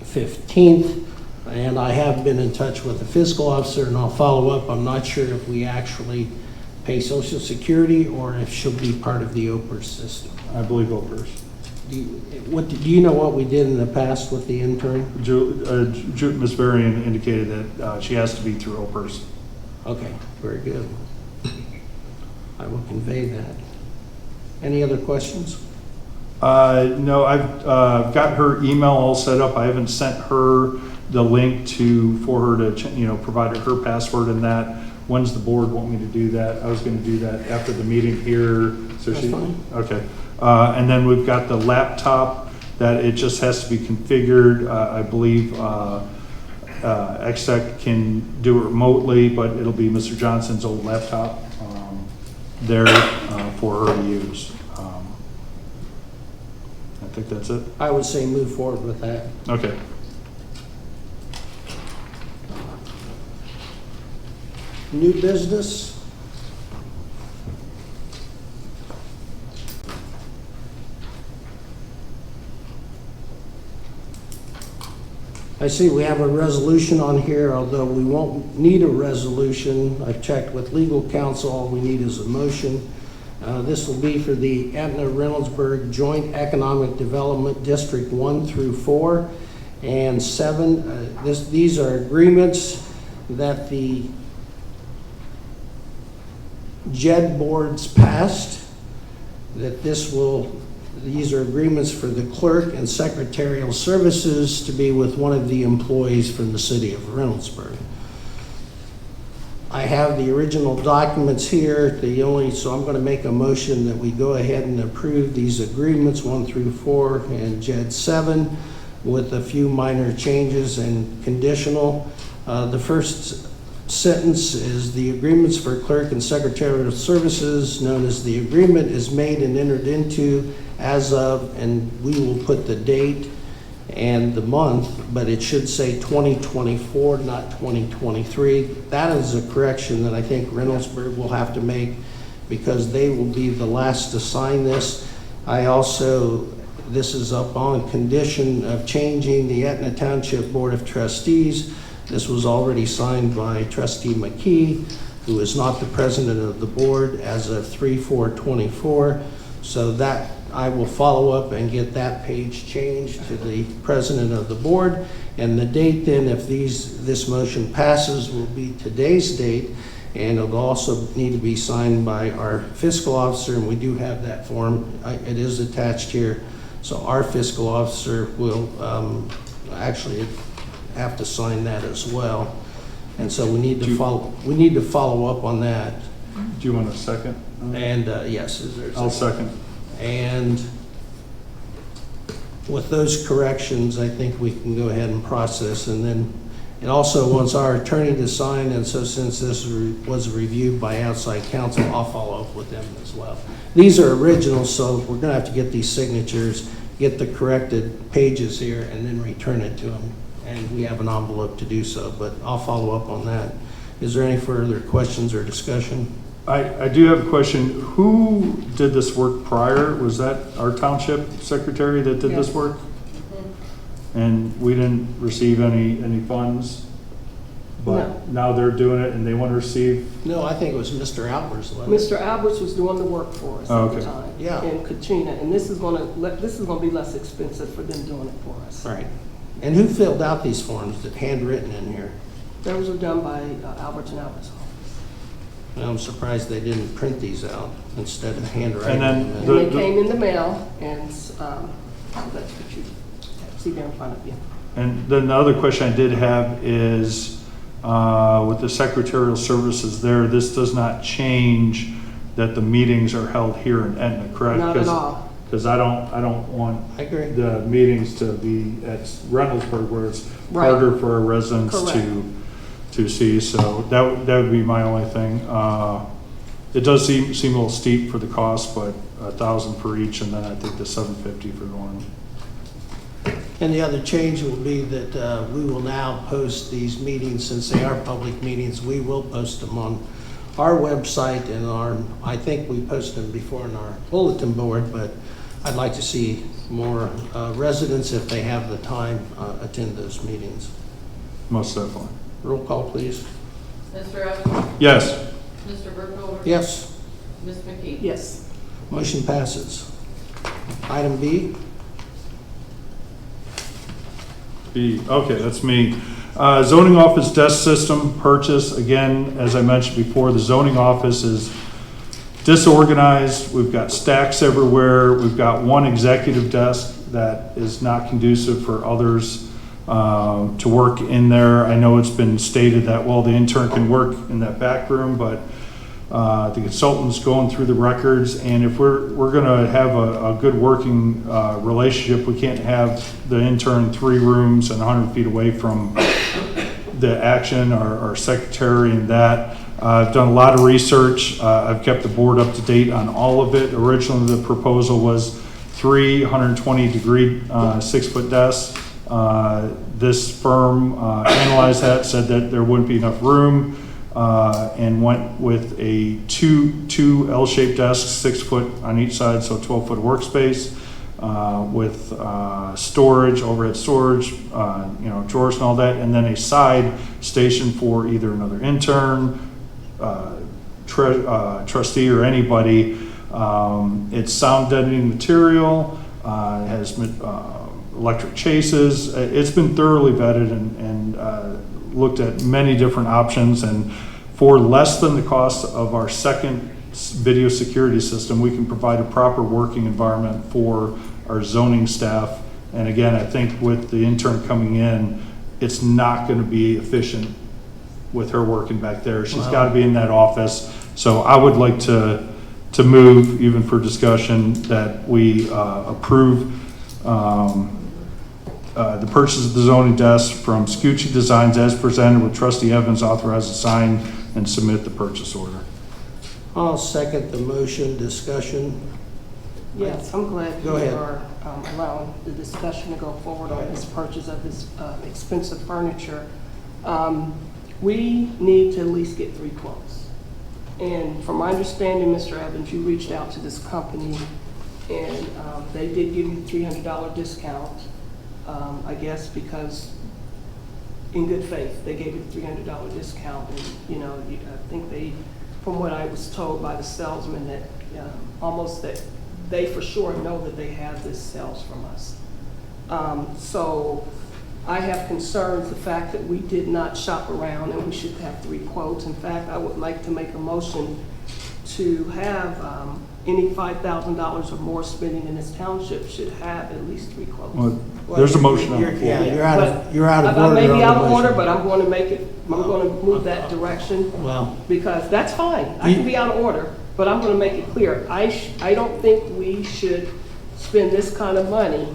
15th, and I have been in touch with the fiscal officer, and I'll follow up. I'm not sure if we actually pay Social Security or if she'll be part of the OPERS system. I believe OPERS. Do you know what we did in the past with the intern? Ms. Varian indicated that she has to be through OPERS. Okay, very good. I will convey that. Any other questions? No, I've got her email all set up. I haven't sent her the link for her to provide her password and that. When's the board want me to do that? I was going to do that after the meeting here. So That's fine. Okay. And then we've got the laptop that it just has to be configured. I believe Exec can do it remotely, but it'll be Mr. Johnson's old laptop there for her to use. I think that's it. I would say move forward with that. Okay. New business. I see we have a resolution on here, although we won't need a resolution. I've checked with legal counsel. All we need is a motion. This will be for the Etna Reynoldsburg Joint Economic Development District 1 through 4 and 7. These are agreements that the JED boards passed, these are agreements for the clerk and secretarial services to be with one of the employees from the city of Reynoldsburg. I have the original documents here. So I'm going to make a motion that we go ahead and approve these agreements 1 through 4 and JED 7 with a few minor changes and conditional. The first sentence is the agreements for clerk and secretarial services, known as the agreement, is made and entered into as of, and we will put the date and the month, but it should say 2024, not 2023. That is a correction that I think Reynoldsburg will have to make because they will be the last to sign this. This is up on condition of changing the Etna Township Board of Trustees. This was already signed by Trustee McKee, who is not the president of the board as of 3/4/24. So that I will follow up and get that page changed to the president of the board. And the date then, if this motion passes, will be today's date. And it'll also need to be signed by our fiscal officer, and we do have that form. It is attached here. So our fiscal officer will actually have to sign that as well. And so we need to follow up on that. Do you want a second? And yes, is there a I'll second. And with those corrections, I think we can go ahead and process. And then it also wants our attorney to sign, and so since this was reviewed by outside counsel, I'll follow up with them as well. These are originals, so we're gonna have to get these signatures, get the corrected pages here, and then return it to them. And we have an envelope to do so, but I'll follow up on that. Is there any further questions or discussion? I do have a question. Who did this work prior? Was that our township secretary that did this Yes. work? And we didn't receive any funds? But now they're doing it and they want to receive? No, I think it was Mr. Albers. wasn't it? Mr. Alberts was doing the work for us Oh, at the okay. time. Yeah. And Katrina, and this is gonna be less expensive for them doing it for us. Right. And who filled out these forms that handwritten in here? Those were done by Alberts and Alberts' office. I'm surprised they didn't print these out instead of handwriting And then them. And The- they came in the mail, and so that's what you see there in front of you. And then the other question I did have is, with the secretarial services there, this does not change that the meetings are held here in Etna, correct? Not at all. Because I don't want I agree. the meetings to be at Reynoldsburg where it's Right. harder for our residents Correct. to see. So that would be my only thing. It does seem a little steep for the cost, but 1,000 for each, and then I think the 750 for the one. And the other change will be that we will now post these meetings, since they are public meetings, we will post them on our website and I think we posted them before on our bulletin board, but I'd like to see more residents, if they have the time, attend those meetings. Most definitely. Roll call, please. Mr. Evans? Yes. Mr. Burkholder? Yes, Ms. McKee? Yes. motion passes. Item B. B, okay, that's me. Zoning office desk system purchase, again, as I mentioned before, the zoning office is disorganized. We've got stacks everywhere. We've got one executive desk that is not conducive for others to work in there. I know it's been stated that, well, the intern can work in that back room, but the consultant's going through the records, and if we're gonna have a good working relationship, we can't have the intern 3 rooms and 100 feet away from the action or secretary and that. I've done a lot of research. I've kept the board up to date on all of it. Originally, the proposal was 3 120-degree 6-foot desks. This firm analyzed that, said that there wouldn't be enough room, and went with a two L-shaped desks, 6 foot on each side, so 12-foot workspace, with storage, overhead storage, drawers and all that, and then a side station for either another intern, trustee, or anybody. It's sound deadening material, it has electric chases. It's been thoroughly vetted and looked at many different options, and for less than the cost of our second video security system, we can provide a proper working environment for our zoning staff. And again, I think with the intern coming in, it's not going to be efficient with her working back there. She's got to be in that office. So I would like to move, even for discussion, that we approve the purchase of the zoning desk from Scucci Designs as presented, with Trustee Evans authorized to sign and submit the purchase order. I'll second the motion. Discussion. Yes, I'm glad Go you ahead. are allowing the discussion to go forward on this purchase of this expensive furniture. We need to at least get 3 quotes. And from my understanding, Mr. Evans, you reached out to this company, and they did give you a $300 discount, I guess, because in good faith, they gave you a $300 discount. And, I think they, from what I was told by the salesman, that almost that they for sure know that they have this sales from us. So I have concerns the fact that we did not shop around, and we should have 3 quotes. In fact, I would like to make a motion to have any $5,000 or more spending in this township should have at least 3 quotes. Well, there's a motion on the floor. Yeah, you're out of I order. may be on out the of order, motion. but I'm going to move that direction, Well, because that's fine. I can be out of order, but I'm going to make it clear. I don't think we should spend this kind of money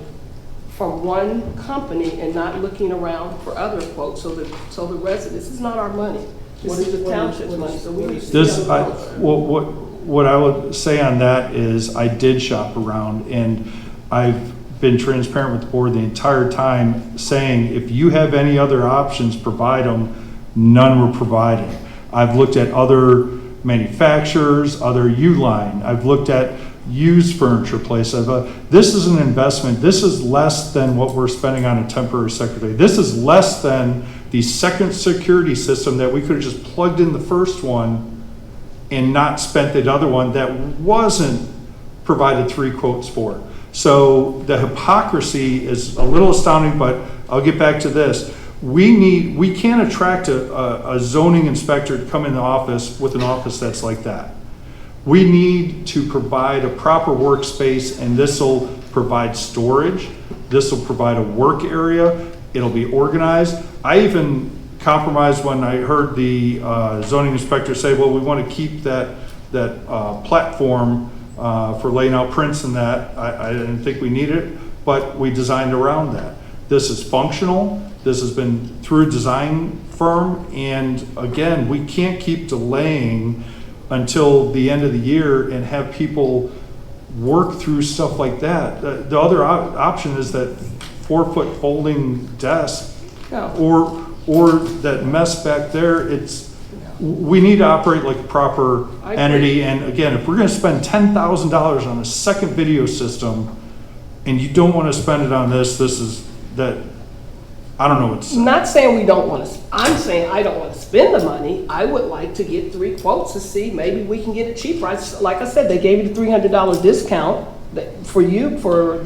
from one company and not looking around for other quotes. So the residents, this is not our money. This is the township's money, so we need to This, see other quotes. what I would say on that is I did shop around, and I've been transparent with the board the entire time, saying if you have any other options, provide them. None were provided. I've looked at other manufacturers, other U-line. I've looked at used furniture places. This is an investment. This is less than what we're spending on a temporary secretary. This is less than the second security system that we could have just plugged in the first one and not spent the other one that wasn't provided 3 quotes for. So the hypocrisy is a little astounding, but I'll get back to this. we can't attract a zoning inspector to come in the office with an office that's like that. We need to provide a proper workspace, and this will provide storage. This will provide a work area. It'll be organized. I even compromised when I heard the zoning inspector say, well, we want to keep that platform for laying out prints and that. I didn't think we needed it, but we designed around that. This is functional. This has been through a design firm. And again, we can't keep delaying until the end of the year and have people work through stuff like that. The other option is that 4-foot folding desk Yeah. or that mess back there. We need to operate like a proper I agree. entity. And again, if we're going to spend $10,000 on a second video system and you don't want to spend it on this is that, I don't know what to say. I'm not saying we don't want to, I'm saying I don't want to spend the money. I would like to get 3 quotes to see, maybe we can get it cheaper. Like I said, they gave you the $300 discount for you for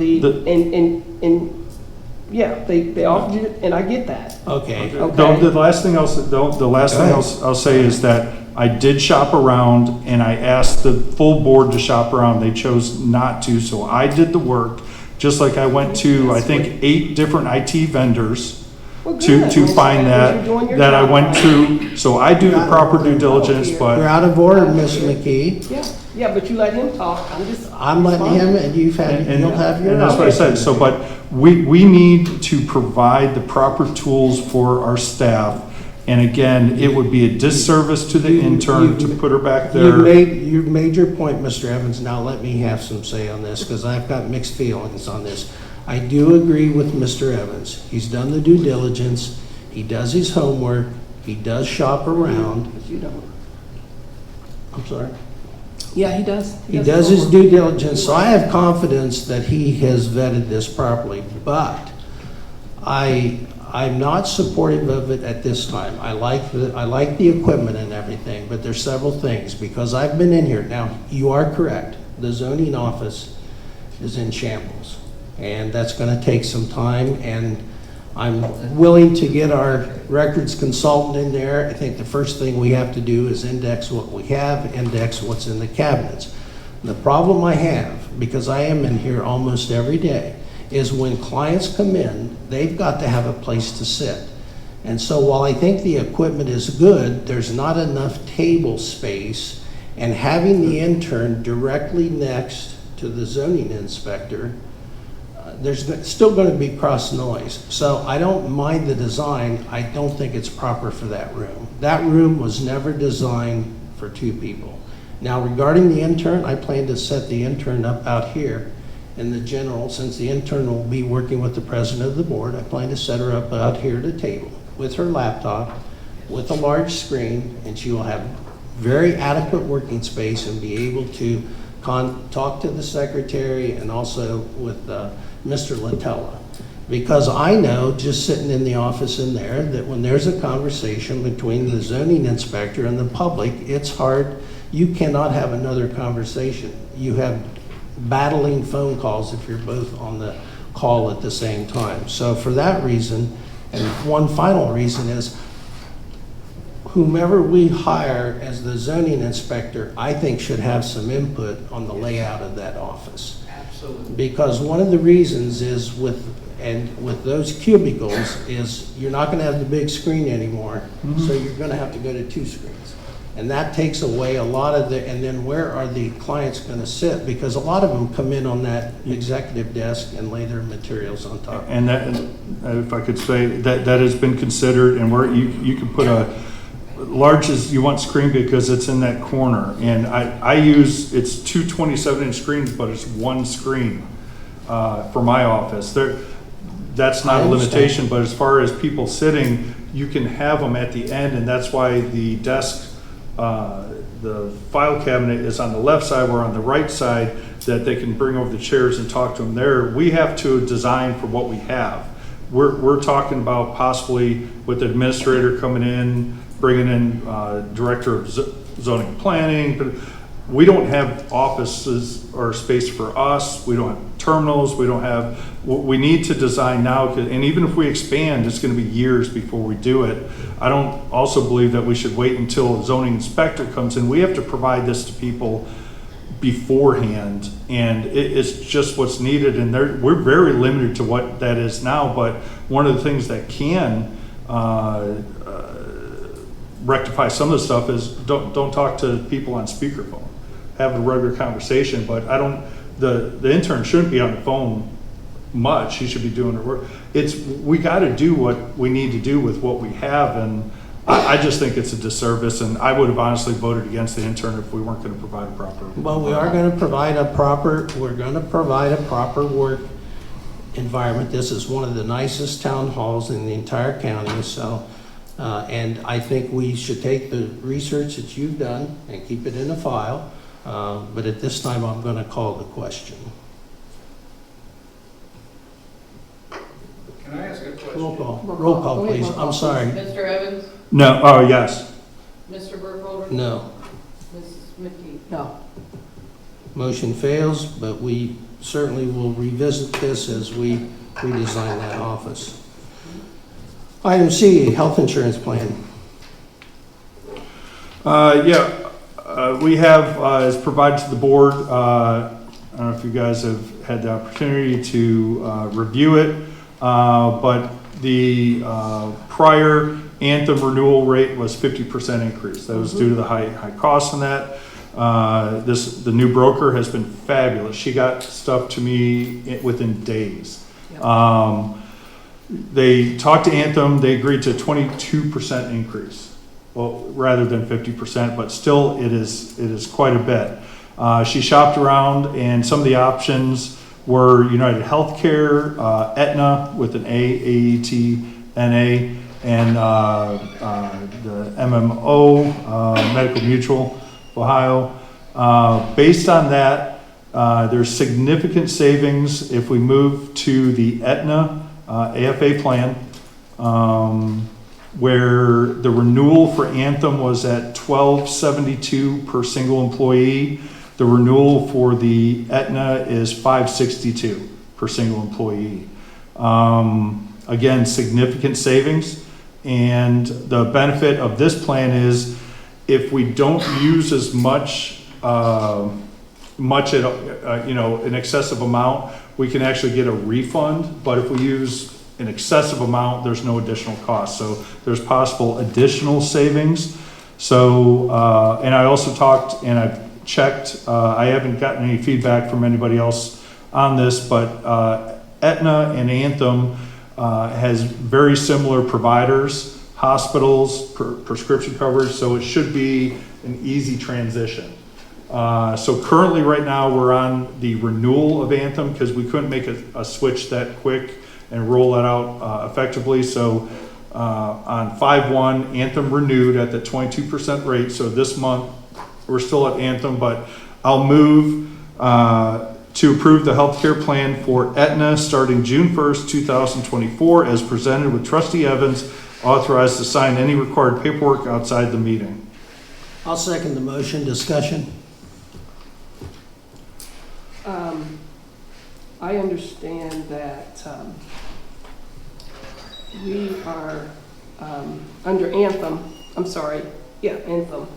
yeah, they offered you, and I get that. Okay. The last thing I'll say is that I did shop around and I asked the full board to shop around. They chose not to, so I did the work. Just like I went to, I think, 8 different IT vendors Well, to good. find You're doing your that I job went right. to. So I do the proper due diligence, You're but out of order, Ms. McKee. Yeah, but you let him talk. I'm letting him, and you'll have your. and that's what I said. So, but we need to provide the proper tools for our staff. And again, it would be a disservice to the intern to put her back there. You've made your point, Mr. Evans. Now let me have some say on this, because I've got mixed feelings on this. I do agree with Mr. Evans. He's done the due diligence. He does his homework. He does shop around. But you don't. I'm sorry. Yeah, he does. He does his due diligence, so I have confidence that he has vetted this properly, but I'm not supportive of it at this time. I like the equipment and everything, but there's several things, because I've been in here. Now, you are correct. The zoning office is in shambles, and that's gonna take some time, and I'm willing to get our records consultant in there. I think the first thing we have to do is index what we have, index what's in the cabinets. The problem I have, because I am in here almost every day, is when clients come in, they've got to have a place to sit. And so while I think the equipment is good, there's not enough table space, and having the intern directly next to the zoning inspector, there's still going to be cross noise. So I don't mind the design. I don't think it's proper for that room. That room was never designed for 2 people. Now, regarding the intern, I plan to set the intern up out here in the general. Since the intern will be working with the president of the board, I plan to set her up out here at a table with her laptop, with a large screen, and she will have very adequate working space and be able to talk to the secretary and also with Mr. Latella. Because I know, just sitting in the office in there, that when there's a conversation between the zoning inspector and the public, it's hard. You cannot have another conversation. You have battling phone calls if you're both on the call at the same time. So for that reason, and one final reason is, whomever we hire as the zoning inspector, I think should have some input on the layout of that office. Absolutely. Because one of the reasons is with those cubicles is you're not gonna have the big screen anymore, so you're gonna have to go to 2 screens. And that takes away a lot of and then where are the clients gonna sit? Because a lot of them come in on that executive desk and lay their materials on top. And that, if I could say, that has been considered, and where you can put a large as you want screen because it's in that corner. And I use, it's 2 27-inch screens, but it's 1 screen for my office. That's not a limitation, but as far as people sitting, you can have them at the end, and that's why the desk, the file cabinet is on the left side, or on the right side, that they can bring over the chairs and talk to them there. We have to design for what we have. We're talking about possibly with the administrator coming in, bringing in director of zoning and planning, but we don't have offices or space for us. We don't have terminals. We don't have we need to design now, and even if we expand, it's going to be years before we do it. I don't also believe that we should wait until a zoning inspector comes in. We have to provide this to people beforehand, and it's just what's needed, and we're very limited to what that is now, but one of the things that can rectify some of the stuff is don't talk to people on speakerphone. Have a regular conversation, but the intern shouldn't be on the phone much. He should be doing her work. We got to do what we need to do with what we have, and I just think it's a disservice, and I would have honestly voted against the intern if we weren't going to provide a proper. Well, we're going to provide a proper work environment. This is one of the nicest town halls in the entire county, so, and I think we should take the research that you've done and keep it in a file, but at this time, I'm going to call the question. Can I ask a question? Roll call, please. I'm sorry. Mr. Evans? No, oh, yes. Mr. Burkholder? No. Mrs. McKee? No. Motion fails, but we certainly will revisit this as we redesign that office. Item C, health insurance plan. We have, as provided to the board, I don't know if you guys have had the opportunity to review it, but the prior Anthem renewal rate was 50% increase. That was due to the high costs in that. The new broker has been fabulous. She got stuff to me within days. Yep. They talked to Anthem. They agreed to a 22% increase, well, rather than 50%, but still it is quite a bit. She shopped around, and some of the options were United Healthcare, Etna with an A, AET, NA, and the MMO, Medical Mutual, Ohio. Based on that, there's significant savings if we move to the Etna AFA plan, where the renewal for Anthem was at $1,272 per single employee. The renewal for the Etna is $562 per single employee. Again, significant savings. And the benefit of this plan is if we don't use as much an excessive amount, we can actually get a refund. But if we use an excessive amount, there's no additional cost. So there's possible additional savings. So, and I also talked and I've checked, I haven't gotten any feedback from anybody else on this, but Etna and Anthem has very similar providers, hospitals, prescription coverage, so it should be an easy transition. So currently right now we're on the renewal of Anthem because we couldn't make a switch that quick and roll that out effectively. So on 5/1, Anthem renewed at the 22% rate. So this month we're still at Anthem, but I'll move to approve the healthcare plan for Etna starting June 1st, 2024 as presented with Trustee Evans, authorized to sign any required paperwork outside the meeting. I'll second the motion. Discussion. I understand that we are under Anthem, Anthem,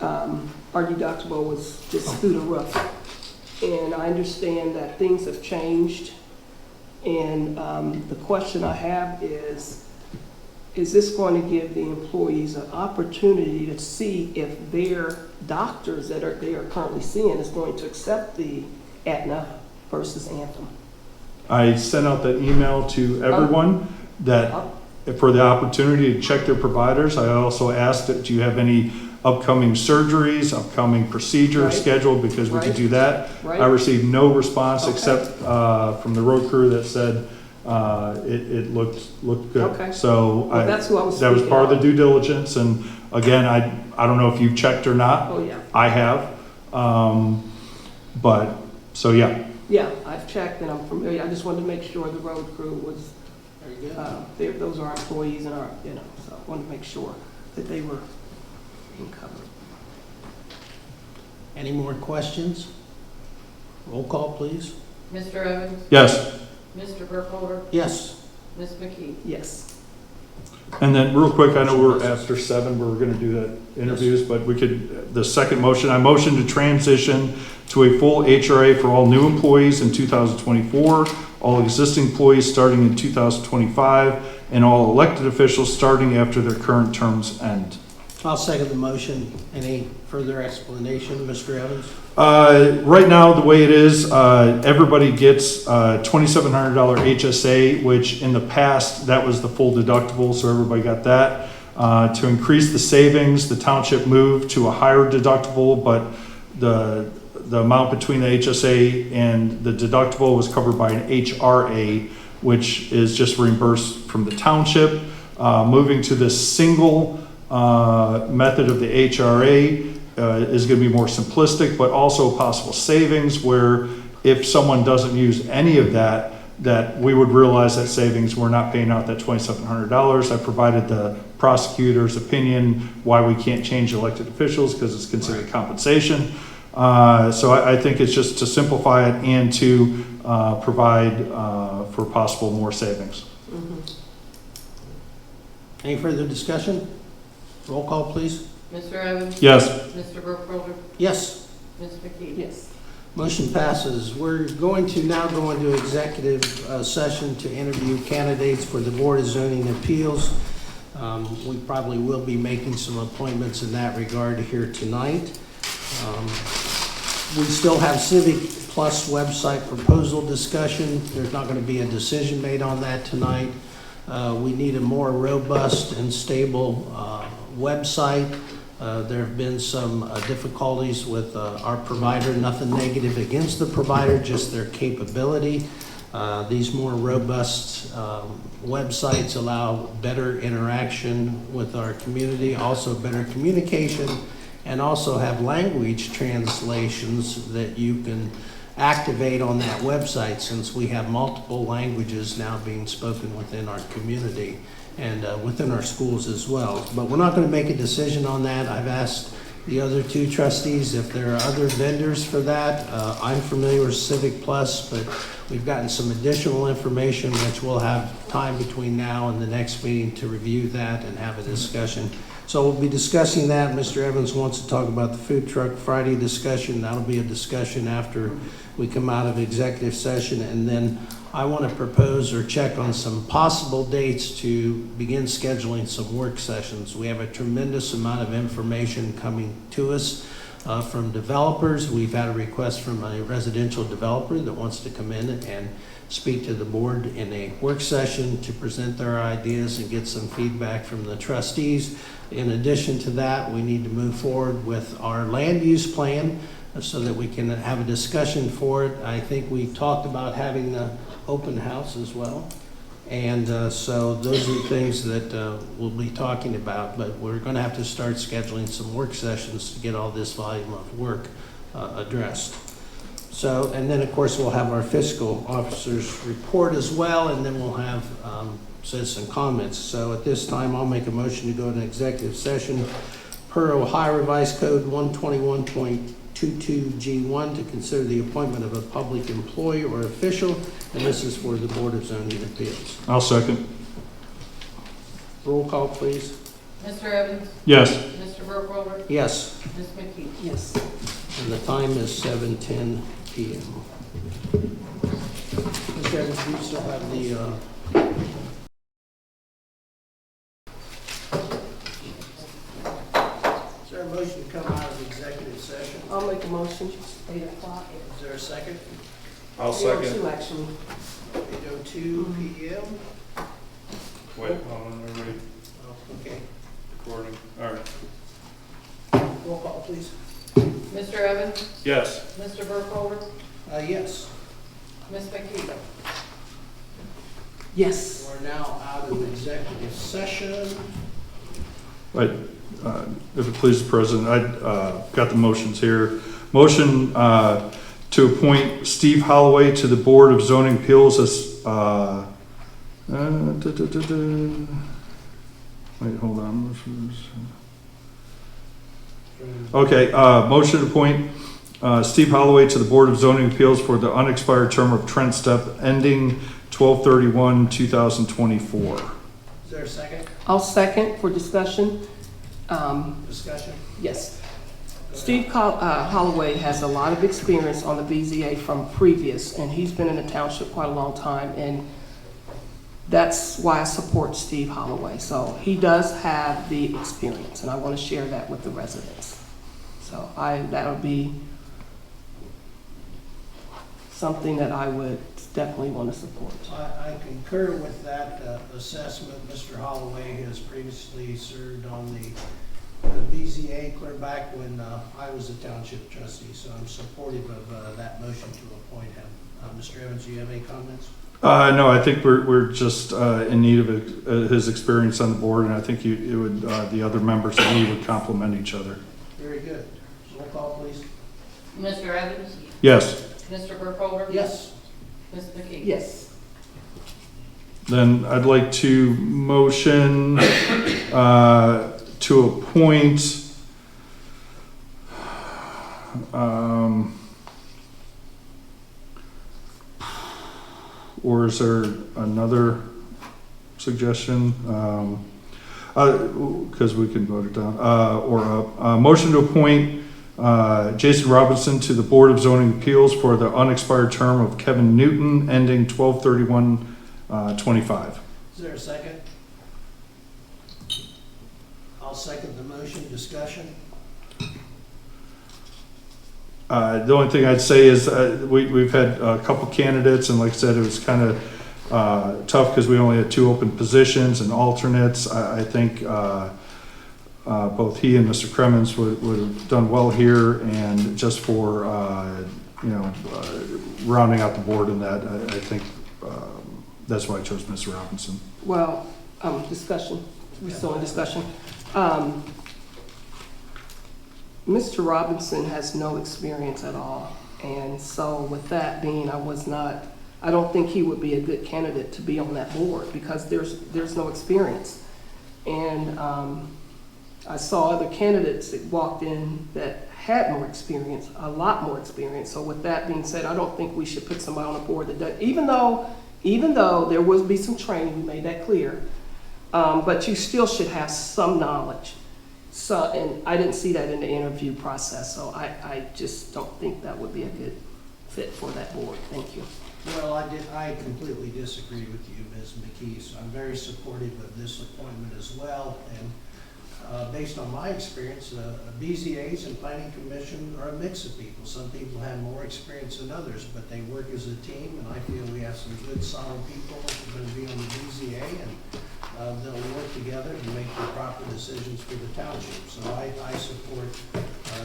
our deductible was just through the roof. And I understand that things have changed. And the question I have is this going to give the employees an opportunity to see if their doctors that they are currently seeing is going to accept the Etna versus Anthem? I sent out that email to everyone for the opportunity to check their providers. I also asked, do you have any upcoming surgeries, upcoming procedures scheduled, because we could do that. I received no response except from the road crew that said it looked good. Okay. So that's who I was that was speaking part of the of. due diligence. And again, I don't know if you've checked or not. Oh, yeah. I have. But so yeah. Yeah, I've checked and I'm familiar. I just wanted to make sure the road crew was, those are our employees and our, so I wanted to make sure that they were being covered. Any more questions? Roll call, please. Mr. Evans? Yes. Mr. Burkholder? Yes. Ms. McKee? Yes. And then real quick, I know we're after 7, but we're gonna do that interviews, but we could, the second motion, I motion to transition to a full HRA for all new employees in 2024, all existing employees starting in 2025, and all elected officials starting after their current terms end. I'll second the motion. Any further explanation, Mr. Evans? Right now, the way it is, everybody gets $2,700 HSA, which in the past, that was the full deductible, so everybody got that. To increase the savings, the township moved to a higher deductible, but the amount between the HSA and the deductible was covered by an HRA, which is just reimbursed from the township. Moving to this single method of the HRA is going to be more simplistic, but also possible savings where if someone doesn't use any of that, that we would realize that savings, we're not paying out that $2,700. I provided the prosecutor's opinion why we can't change elected officials because it's considered compensation. So I think it's just to simplify it and to provide for possible more savings. Any further discussion? Roll call, please. Mr. Evans? Yes. Mr. Burkholder? Yes. Ms. McKee? Yes. Motion passes. We're going to now go into executive session to interview candidates for the Board of Zoning Appeals. We probably will be making some appointments in that regard here tonight. We still have Civic Plus website proposal discussion. There's not going to be a decision made on that tonight. We need a more robust and stable website. There have been some difficulties with our provider, nothing negative against the provider, just their capability. These more robust websites allow better interaction with our community, also better communication, and also have language translations that you can activate on that website, since we have multiple languages now being spoken within our community and within our schools as well. But we're not going to make a decision on that. I've asked the other two trustees if there are other vendors for that. I'm familiar with Civic Plus, but we've gotten some additional information which we'll have time between now and the next meeting to review that and have a discussion. So we'll be discussing that. Mr. Evans wants to talk about the food truck Friday discussion. That'll be a discussion after we come out of executive session. And then I want to propose or check on some possible dates to begin scheduling some work sessions. We have a tremendous amount of information coming to us from developers. We've had a request from a residential developer that wants to come in and speak to the board in a work session to present their ideas and get some feedback from the trustees. In addition to that, we need to move forward with our land use plan so that we can have a discussion for it. I think we talked about having the open house as well. And so those are the things that we'll be talking about, but we're going to have to start scheduling some work sessions to get all this volume of work addressed. So, and then of course we'll have our fiscal officer's report as well, and then we'll have citizen comments. So at this time, I'll make a motion to go into executive session per Ohio Revised Code 121.22G1 to consider the appointment of a public employee or official, and this is for the Board of Zoning Appeals. I'll second. Roll call, please. Mr. Evans? Yes. Mr. Burkholder? Yes, Ms. McKee? Yes. and the time is 7:10 p.m. Mr. Evans, do you still have the Is there a motion to come out of executive session? I'll make a motion. 8 o'clock. Is there a second? I'll 8:02 actually. 8:02 p.m. Wait, hold on, everybody. Oh, okay. Recording. All right. Roll call, please. Mr. Evans? Yes. Mr. Burkholder? Yes. Ms. McKee? Yes. We're now out of executive session. Right. If it pleases the President, I got the motions here. Motion to appoint Steve Holloway to the Board of Zoning Appeals as, wait, hold on. Okay, motion to appoint Steve Holloway to the Board of Zoning Appeals for the unexpired term of Trent Step ending 12/31/2024. Is there a second I'll second for discussion. discussion? Yes. Steve Holloway has a lot of experience on the BZA from previous, and he's been in the township quite a long time, and that's why I support Steve Holloway. So he does have the experience, and I want to share that with the residents. So that'll be something that I would definitely want to support. I concur with that assessment. Mr. Holloway has previously served on the BZA clear back when I was a township trustee, so I'm supportive of that motion to appoint him. Mr. Evans, do you have any comments? No, I think we're just in need of his experience on the board, and I think the other members of me would complement each other. Very good. Roll call, please. Mr. Evans? Yes. Mr. Burkholder? Yes. Ms. McKee? Yes. Then I'd like to motion to appoint or is there another suggestion? Because we can vote it down. Or a motion to appoint Jason Robinson to the Board of Zoning Appeals for the unexpired term of Kevin Newton ending 12/31/25. Is there a second? I'll second the motion. Discussion? The only thing I'd say is we've had a couple candidates, and like I said, it was kind of tough because we only had 2 open positions and alternates. I think both he and Mr. Cremens would have done well here, and just for rounding out the board in that, I think that's why I chose Mr. Robinson. Well, discussion. We're still in discussion. Mr. Robinson has no experience at all. And so with that being, I don't think he would be a good candidate to be on that board because there's no experience. And I saw other candidates that walked in that had more experience, a lot more experience. So with that being said, I don't think we should put somebody on a board that does, even though there will be some training, we made that clear, but you still should have some knowledge. So, and I didn't see that in the interview process, so I just don't think that would be a good fit for that board. Thank you. Well, I completely disagree with you, Ms. McKee, so I'm very supportive of this appointment as well. And based on my experience, BZAs and Planning Commission are a mix of people. Some people have more experience than others, but they work as a team, and I feel we have some good, solid people that are going to be on the BZA, and they'll work together to make the proper decisions for the township. So I support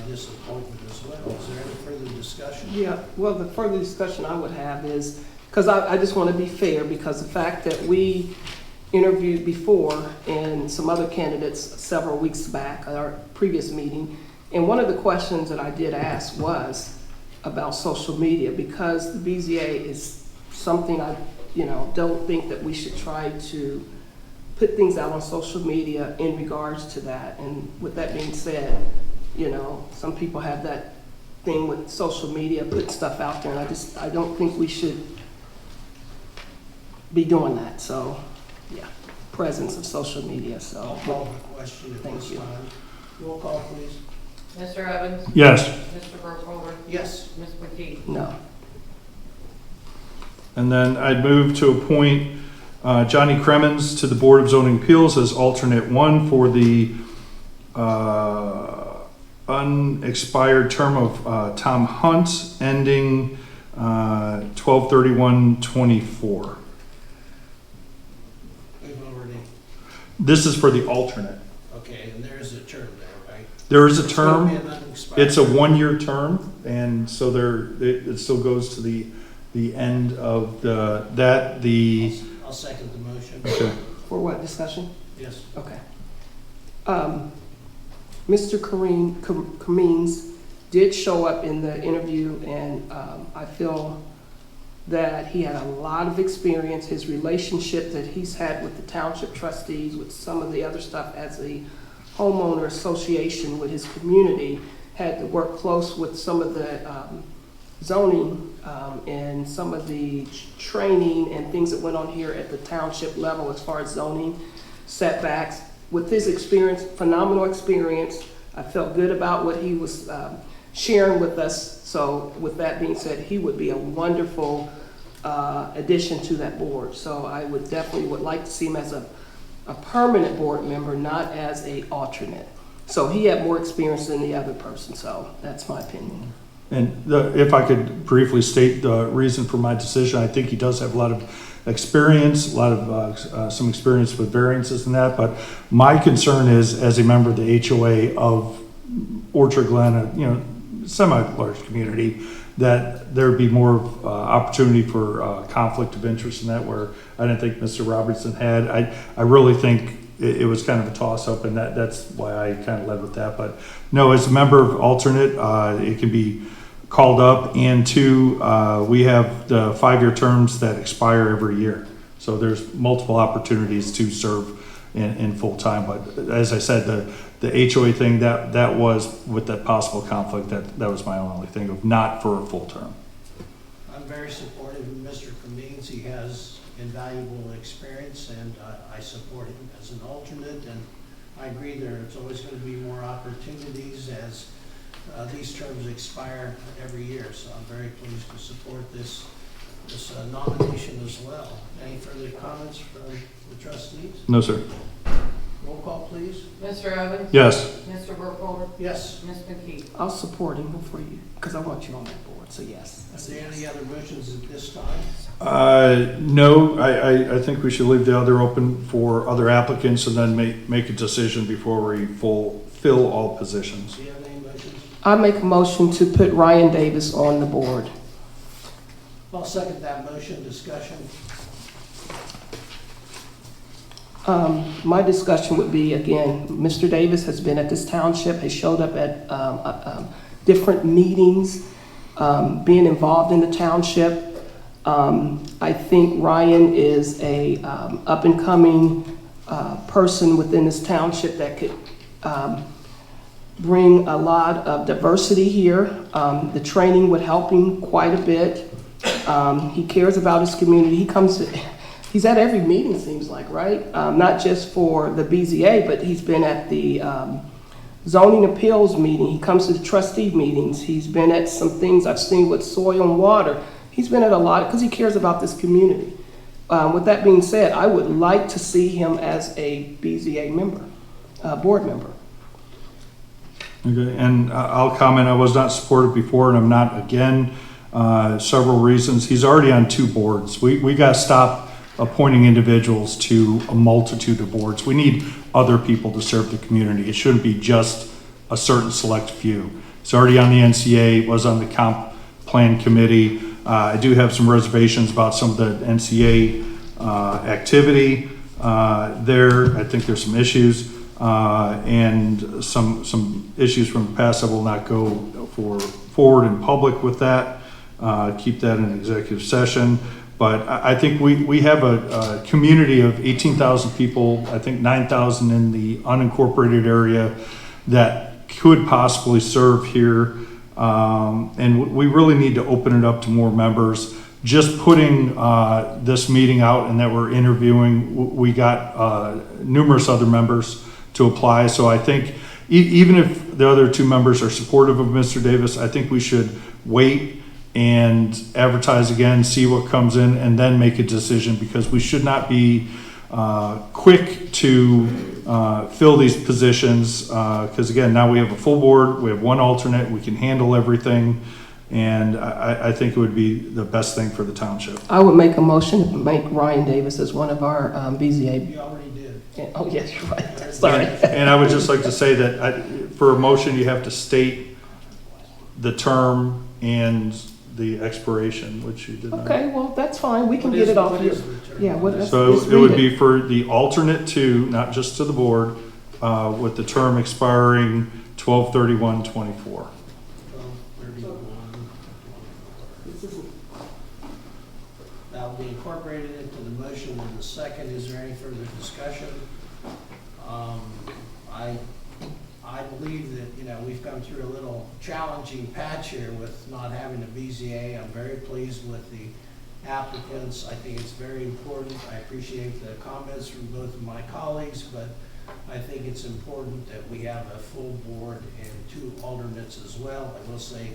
this appointment as well. Is there any further discussion? Yeah, well, the further discussion I would have is, because I just want to be fair, because the fact that we interviewed before and some other candidates several weeks back at our previous meeting, and one of the questions that I did ask was about social media, because the BZA is something I don't think that we should try to put things out on social media in regards to that. And with that being said, some people have that thing with social media, put stuff out there, and I don't think we should be doing that. So, yeah, presence of social media. I'll So, call the question at Thank this you. time. Roll call, please. Mr. Evans? Yes. Mr. Burkholder? Yes. Ms. McKee? no. And then I'd move to appoint Johnny Cremens to the Board of Zoning Appeals as alternate 1 for the unexpired term of Tom Hunt ending 12/31/24. We've already, This is for the alternate. okay, and there is a term there, right? There is a It's gonna be term. an unexpired It's a term. 1-year term, and so it still goes to the end of I'll second the motion. Okay. For what, discussion? Yes. Okay. Mr. Cummings did show up in the interview, and I feel that he had a lot of experience. His relationship that he's had with the township trustees, with some of the other stuff as a homeowner association with his community, had to work close with some of the zoning in some of the training and things that went on here at the township level as far as zoning setbacks. With his experience, phenomenal experience, I felt good about what he was sharing with us. So with that being said, he would be a wonderful addition to that board. So I would definitely like to see him as a permanent board member, not as a alternate. So he had more experience than the other person, so that's my opinion. And if I could briefly state the reason for my decision, I think he does have a lot of experience, some experience with variances and that, but my concern is, as a member of the HOA of Orchard Glen, a semi-large community, that there'd be more opportunity for conflict of interest in that, where I didn't think Mr. Robertson had. I really think it was kind of a toss-up, and that's why I kind of led with that. But no, as a member of alternate, it can be called up, and two, we have the 5-year terms that expire every year. So there's multiple opportunities to serve in full time. But as I said, the HOA thing, that was with that possible conflict, that was my only thing of not for a full term. I'm very supportive of Mr. Cummings. He has invaluable experience, and I support him as an alternate. And I agree there's always going to be more opportunities as these terms expire every year. So I'm very pleased to support this nomination as well. Any further comments from the trustees? No, sir. Roll call, please. Mr. Evans? Yes. Mr. Burkholder? Yes. Ms. McKee? I'll support him before you, because I want you on that board, so yes. Is there any other motions at this time? No, I think we should leave the other open for other applicants and then make a decision before we fill all positions. Do you have any motions? I make a motion to put Ryan Davis on the board. I'll second that motion. Discussion. My discussion would be, again, Mr. Davis has been at this township, has showed up at different meetings, being involved in the township. I think Ryan is a up-and-coming person within this township that could bring a lot of diversity here. The training would help him quite a bit. He cares about his community. He's at every meeting, seems like, right? Not just for the BZA, but he's been at the zoning appeals meeting. He comes to the trustee meetings. He's been at some things I've seen with soil and water. He's been at a lot because he cares about this community. With that being said, I would like to see him as a BZA member, board member. Okay, and I'll comment, I was not supported before and I'm not again. Several reasons. He's already on 2 boards. We got to stop appointing individuals to a multitude of boards. We need other people to serve the community. It shouldn't be just a certain select few. He's already on the NCA, was on the comp plan committee. I do have some reservations about some of the NCA activity there. I think there's some issues and some issues from the past. I will not go forward in public with that. Keep that in executive session. But I think we have a community of 18,000 people, I think 9,000 in the unincorporated area that could possibly serve here. And we really need to open it up to more members. Just putting this meeting out and that we're interviewing, we got numerous other members to apply. So I think even if the other 2 members are supportive of Mr. Davis, I think we should wait and advertise again, see what comes in, and then make a decision, because we should not be quick to fill these positions, because again, now we have a full board, we have 1 alternate, we can handle everything, and I think it would be the best thing for the township. I would make a motion to make Ryan Davis as one of our BZA. You already did. Oh, yes, you're right. Sorry. And I would just like to say that for a motion, you have to state the term and the expiration, which you did not. Okay, well, that's fine. We can get it off here. Yeah, So let's it would read be for the alternate 2, not just to the board, with the term expiring 12/31/24. That will be incorporated into the motion in the second. Is there any further discussion? I believe that, we've come through a little challenging patch here with not having a BZA. I'm very pleased with the applicants. I think it's very important. I appreciate the comments from both of my colleagues, but I think it's important that we have a full board and 2 alternates as well. I will say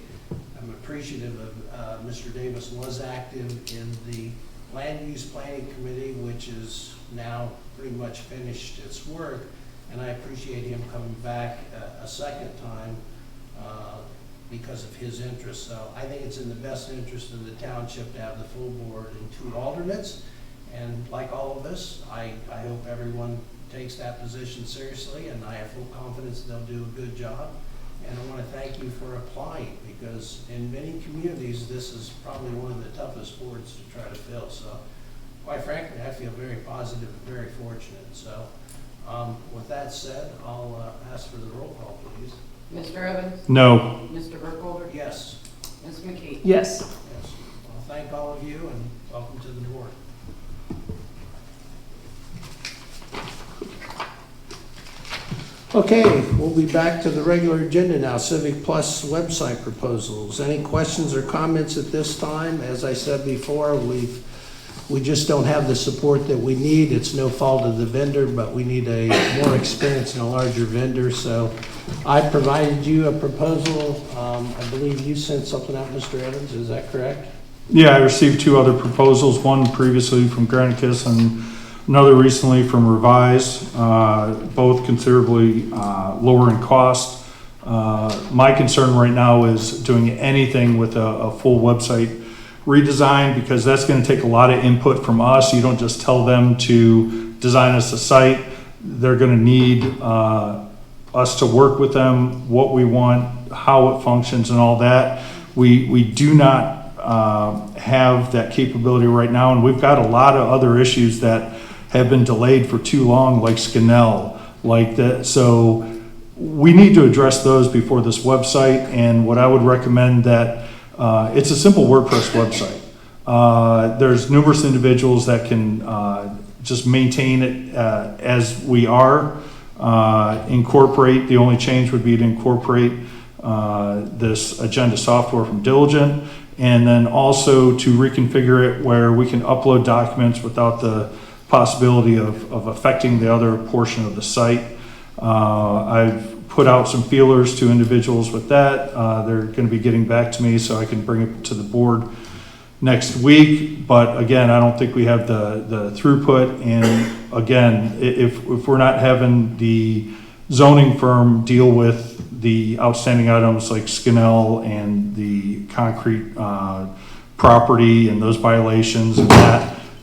I'm appreciative of Mr. Davis was active in the Land Use Planning Committee, which is now pretty much finished its work, and I appreciate him coming back a second time because of his interest. So I think it's in the best interest of the township to have the full board and 2 alternates. And like all of us, I hope everyone takes that position seriously, and I have full confidence they'll do a good job. And I want to thank you for applying, because in many communities, this is probably one of the toughest boards to try to fill. So quite frankly, I feel very positive and very fortunate. So with that said, I'll ask for the roll call, please. Mr. Evans? No. Mr. Burkholder? Yes. Ms. McKee? Yes. Yes. Well, thank all of you, and welcome to the board. Okay, we'll be back to the regular agenda now. Civic Plus website proposals. Any questions or comments at this time? As I said before, we just don't have the support that we need. It's no fault of the vendor, but we need a more experienced and a larger vendor. So I provided you a proposal. I believe you sent something out, Mr. Evans, is that correct? Yeah, I received 2 other proposals, one previously from Granicus and another recently from Revise, both considerably lower in cost. My concern right now is doing anything with a full website redesign, because that's going to take a lot of input from us. You don't just tell them to design us a site. They're going to need us to work with them, what we want, how it functions and all that. We do not have that capability right now, and we've got a lot of other issues that have been delayed for too long, like Scanel, like that. So we need to address those before this website, and what I would recommend that it's a simple WordPress website. There's numerous individuals that can just maintain it as we are. Incorporate, the only change would be to incorporate this agenda software from Diligent, and then also to reconfigure it where we can upload documents without the possibility of affecting the other portion of the site. I've put out some feelers to individuals with that. They're going to be getting back to me so I can bring it to the board next week. But again, I don't think we have the throughput. And again, if we're not having the zoning firm deal with the outstanding items like Scanel and the concrete property and those violations and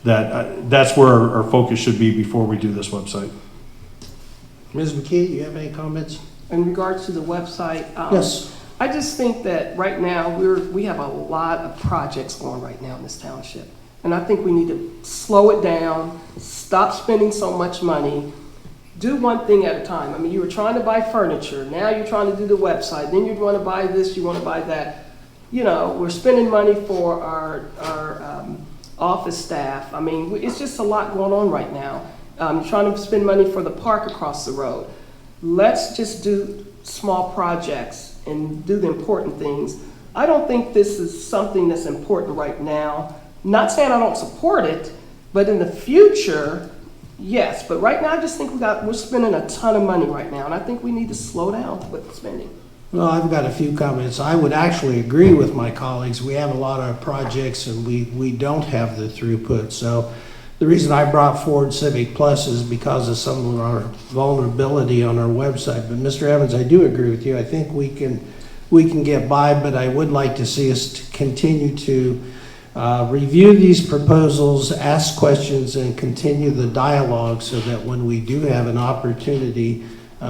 that's where our focus should be before we do this website. Ms. McKee, you have any comments? In regards to the website, Yes. I just think that right now we have a lot of projects going right now in this township. And I think we need to slow it down, stop spending so much money, do one thing at a time. I mean, you were trying to buy furniture, now you're trying to do the website, then you want to buy this, you want to buy that. We're spending money for our office staff. I mean, it's just a lot going on right now. You're trying to spend money for the park across the road. Let's just do small projects and do the important things. I don't think this is something that's important right now. Not saying I don't support it, but in the future, yes. But right now, I just think we're spending a ton of money right now, and I think we need to slow down with the spending. Well, I've got a few comments. I would actually agree with my colleagues. We have a lot of projects and we don't have the throughput. So the reason I brought forward Civic Plus is because of some of our vulnerability on our website. But Mr. Evans, I do agree with you. I think we can get by, but I would like to see us continue to review these proposals, ask questions, and continue the dialogue so that when we do have an opportunity,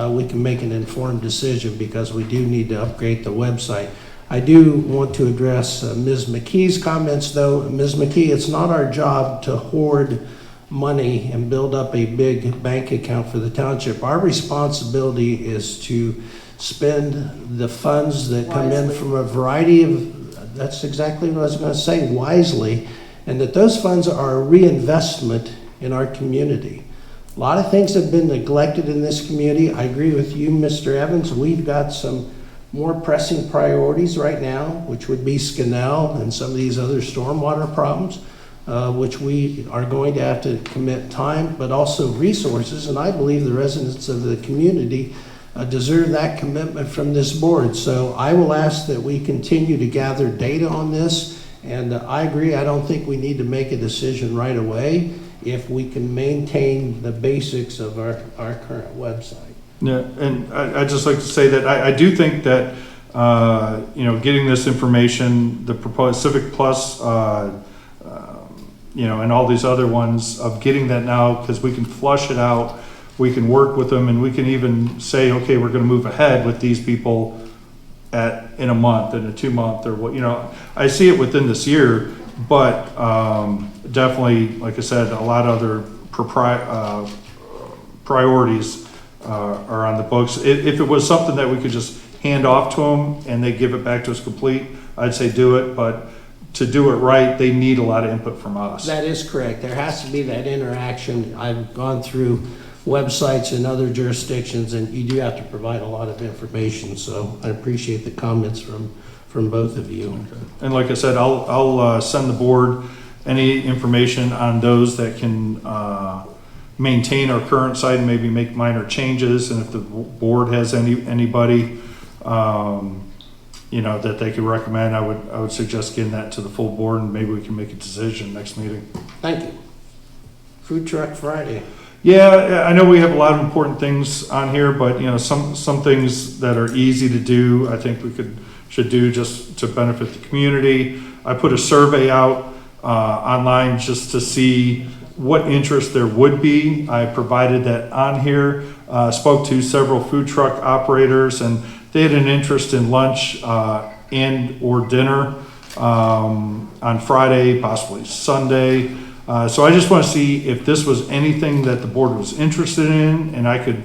we can make an informed decision, because we do need to upgrade the website. I do want to address Ms. McKee's comments, though. Ms. McKee, it's not our job to hoard money and build up a big bank account for the township. Our responsibility is to spend the funds that come in from a variety of, that's exactly what I was going to say, wisely, and that those funds are a reinvestment in our community. A lot of things have been neglected in this community. I agree with you, Mr. Evans. We've got some more pressing priorities right now, which would be Scanell and some of these other stormwater problems, which we are going to have to commit time, but also resources. And I believe the residents of the community deserve that commitment from this board. So I will ask that we continue to gather data on this. And I agree, I don't think we need to make a decision right away if we can maintain the basics of our current website. Yeah, and I'd just like to say that I do think that, getting this information, the proposed Civic Plus, and all these other ones, of getting that now, because we can flush it out, we can work with them, and we can even say, okay, we're going to move ahead with these people in a month, in a 2 month, or what, I see it within this year, but definitely, like I said, a lot of other priorities are on the books. If it was something that we could just hand off to them and they give it back to us complete, I'd say do it, but to do it right, they need a lot of input from us. That is correct. There has to be that interaction. I've gone through websites in other jurisdictions, and you do have to provide a lot of information. So I appreciate the comments from both of you. Okay. And like I said, I'll send the board any information on those that can maintain our current site and maybe make minor changes. And if the board has anybody that they could recommend, I would suggest getting that to the full board, and maybe we can make a decision next meeting. Thank you. Food Truck Friday. Yeah, I know we have a lot of important things on here, but some things that are easy to do, I think we should do just to benefit the community. I put a survey out online just to see what interest there would be. I provided that on here. Spoke to several food truck operators, and they had an interest in lunch and or dinner on Friday, possibly Sunday. So I just want to see if this was anything that the board was interested in, and I could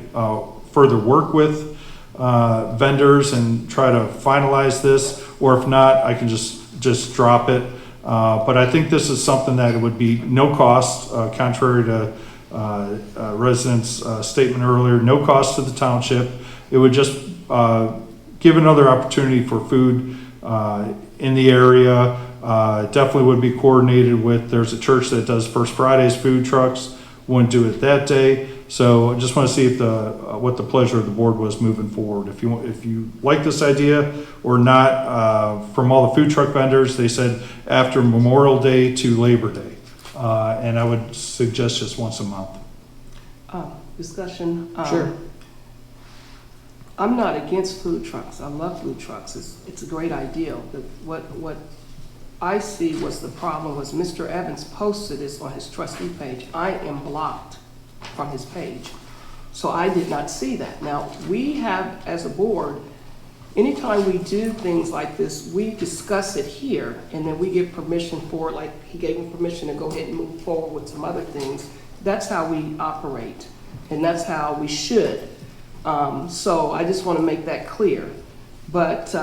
further work with vendors and try to finalize this, or if not, I can just drop it. But I think this is something that it would be no cost, contrary to residents' statement earlier, no cost to the township. It would just give another opportunity for food in the area. Definitely would be coordinated with, there's a church that does First Fridays food trucks, wouldn't do it that day. So I just want to see if what the pleasure of the board was moving forward. If you like this idea or not. From all the food truck vendors, they said after Memorial Day to Labor Day. And I would suggest just once a month. Discussion. Sure. I'm not against food trucks. I love food trucks. It's a great idea. But what I see was the problem was Mr. Evans posted this on his trustee page. I am blocked from his page. So I did not see that. Now, we have, as a board, anytime we do things like this, we discuss it here, and then we give permission for, like he gave me permission to go ahead and move forward with some other things. That's how we operate, and that's how we should. So I just want to make that clear. But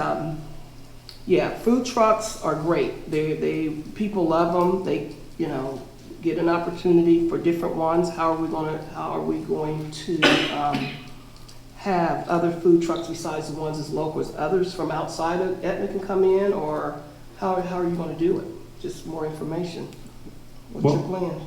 yeah, food trucks are great. People love them. They get an opportunity for different ones. How are we going to have other food trucks besides the ones as local as others from outside of Etna can come in, or how are you going to do it? Just more information. What's your plan?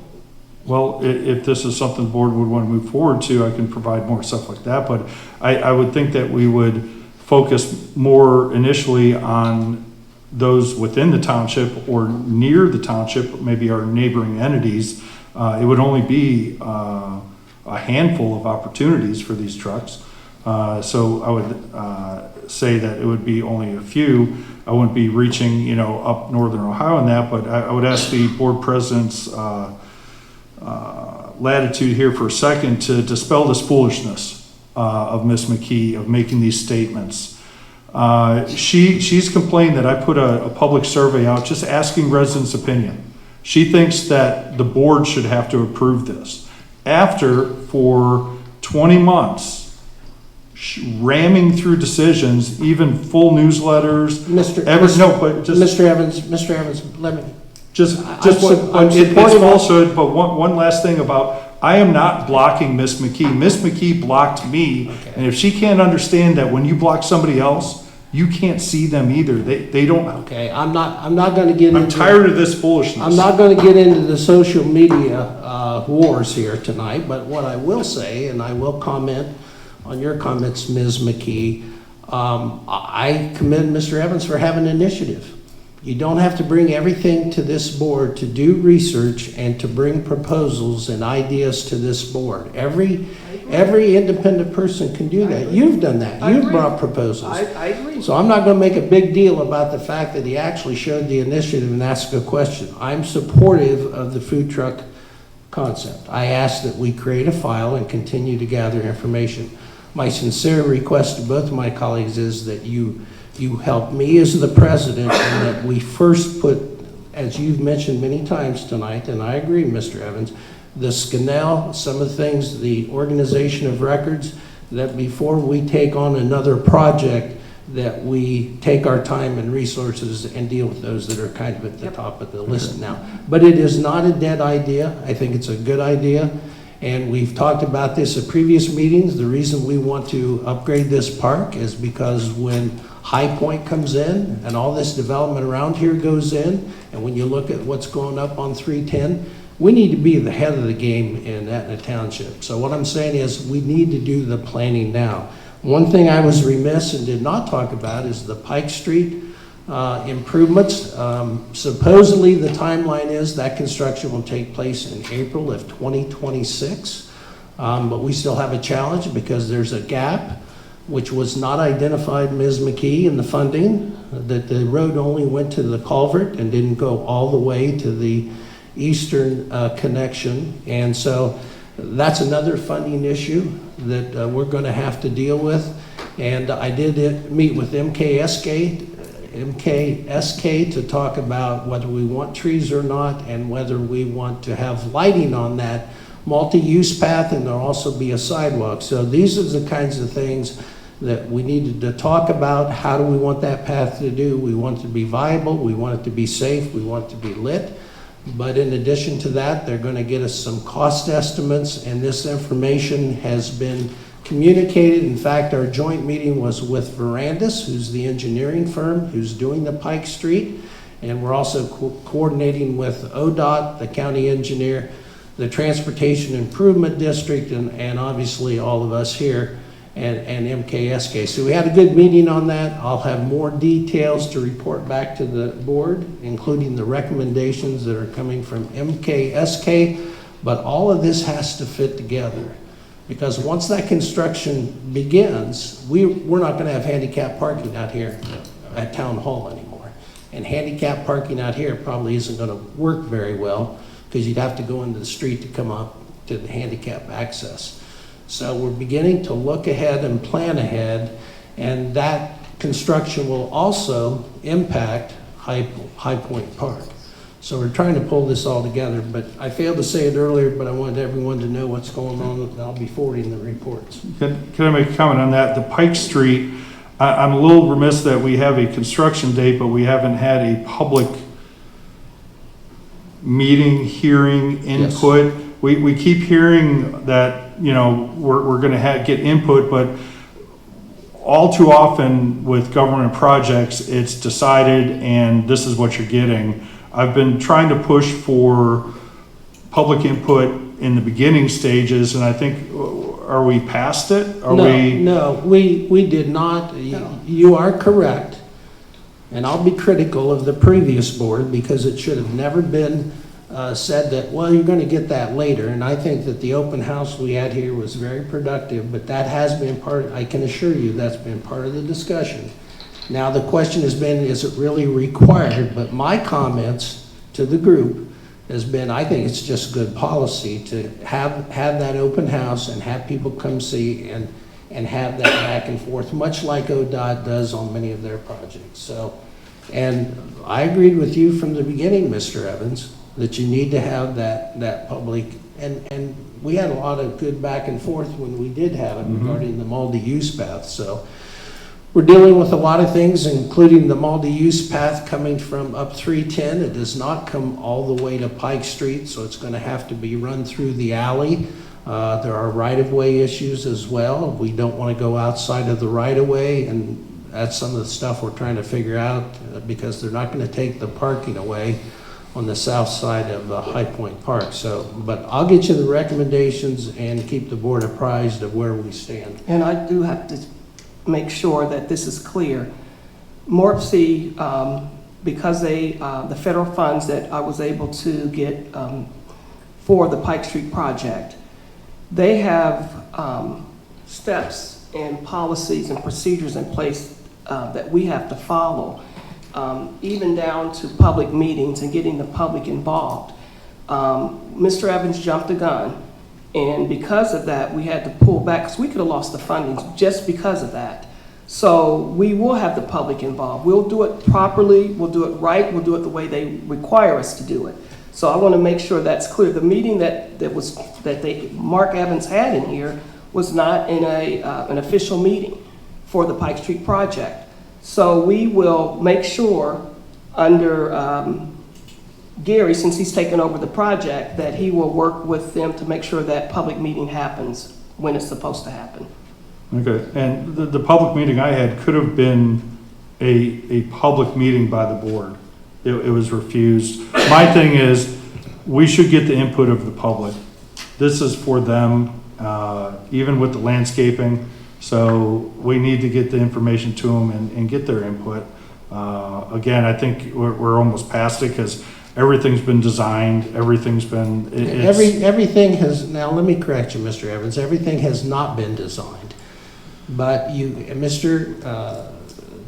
Well, if this is something the board would want to move forward to, I can provide more stuff like that. But I would think that we would focus more initially on those within the township or near the township, maybe our neighboring entities. It would only be a handful of opportunities for these trucks. So I would say that it would be only a few. I wouldn't be reaching, up northern Ohio in that, but I would ask the board president's latitude here for a second to dispel this foolishness of Ms. McKee of making these statements. She's complained that I put a public survey out just asking residents' opinion. She thinks that the board should have to approve this. After, for 20 months, ramming through decisions, even full newsletters. Mr. Evans, let me. It's falsehood, but one last thing about I am not blocking Miss McKee. Miss McKee blocked me. Okay. And if she can't understand that when you block somebody else, you can't see them either. They don't, Okay, I'm not gonna get I'm into. tired of this foolishness. I'm not going to get into the social media wars here tonight, but what I will say, and I will comment on your comments, Ms. McKee, I commend Mr. Evans for having initiative. You don't have to bring everything to this board to do research and to bring proposals and ideas to this board. Every independent person can do that. You've done that. I You've agree. brought proposals. I agree. So I'm not going to make a big deal about the fact that he actually showed the initiative and asked a question. I'm supportive of the food truck concept. I ask that we create a file and continue to gather information. My sincere request to both of my colleagues is that you help me as the president and that we first put, as you've mentioned many times tonight, and I agree, Mr. Evans, the SCNEL, some of the things, the organization of records, that before we take on another project, that we take our time and resources and deal with those that are kind of at the top of the list now. But it is not a dead idea. I think it's a good idea. And we've talked about this at previous meetings. The reason we want to upgrade this park is because when High Point comes in and all this development around here goes in, and when you look at what's going up on 310, we need to be the head of the game in Etna Township. So what I'm saying is we need to do the planning now. One thing I was remiss and did not talk about is the Pike Street improvements. Supposedly the timeline is that construction will take place in April of 2026. But we still have a challenge because there's a gap which was not identified, Ms. McKee, in the funding, that the road only went to the culvert and didn't go all the way to the eastern connection. And so that's another funding issue that we're going to have to deal with. And I did meet with MKSK to talk about whether we want trees or not and whether we want to have lighting on that multi-use path, and there'll also be a sidewalk. So these are the kinds of things that we needed to talk about. How do we want that path to do? We want it to be viable, we want it to be safe, we want it to be lit. But in addition to that, they're going to get us some cost estimates, and this information has been communicated. In fact, our joint meeting was with Verandis, who's the engineering firm who's doing the Pike Street, and we're also coordinating with ODOT, the county engineer, the Transportation Improvement District, and obviously all of us here, and MKSK. So we had a good meeting on that. I'll have more details to report back to the board, including the recommendations that are coming from MKSK, but all of this has to fit together. Because once that construction begins, we're not going to have handicap parking out here at Town Hall anymore. And handicap parking out here probably isn't going to work very well because you'd have to go into the street to come up to the handicap access. So we're beginning to look ahead and plan ahead, and that construction will also impact High Point Park. So we're trying to pull this all together, but I failed to say it earlier, but I wanted everyone to know what's going on, and I'll be forwarding the reports. Can I make a comment on that? The Pike Street, I'm a little remiss that we have a construction date, but we haven't had a public meeting, hearing, input. Yes. We keep hearing that, you know, we're going to get input, but all too often with government projects, it's decided and this is what you're getting. I've been trying to push for public input in the beginning stages, and I think, are we past it? No, we did not. No. You are correct, and I'll be critical of the previous board because it should have never been said that, well, you're going to get that later. And I think that the open house we had here was very productive, but that has been I can assure you that's been part of the discussion. Now the question has been, is it really required? But my comments to the group has been, I think it's just good policy to have that open house and have people come see and have that back and forth, much like ODOT does on many of their projects. So, and I agreed with you from the beginning, Mr. Evans, that you need to have that public, and we had a lot of good back and forth when we did have it regarding the multi-use path. So We're dealing with a lot of things, including the multi-use path coming from up 310. It does not come all the way to Pike Street, so it's going to have to be run through the alley. There are right-of-way issues as well. We don't want to go outside of the right-of-way, and that's some of the stuff we're trying to figure out because they're not going to take the parking away on the south side of High Point Park. So, but I'll get you the recommendations and keep the board apprised of where we stand. And I do have to make sure that this is clear. MORPC, because the federal funds that I was able to get for the Pike Street project, they have steps and policies and procedures in place that we have to follow, even down to public meetings and getting the public involved. Mr. Evans jumped the gun, and because of that, we had to pull back because we could have lost the funding just because of that. So we will have the public involved. We'll do it properly, we'll do it right, we'll do it the way they require us to do it. So I want to make sure that's clear. The meeting that Mark Evans had in here was not in an official meeting for the Pike Street project. So we will make sure under Gary, since he's taken over the project, that he will work with them to make sure that public meeting happens when it's supposed to happen. Okay, and the public meeting I had could have been a public meeting by the board. It was refused. My thing is, we should get the input of the public. This is for them, even with the landscaping. So we need to get the information to them and get their input. Again, I think we're almost past it because everything's been designed, everything's been... Everything has, now let me correct you, Mr. Evans, everything has not been designed. But you,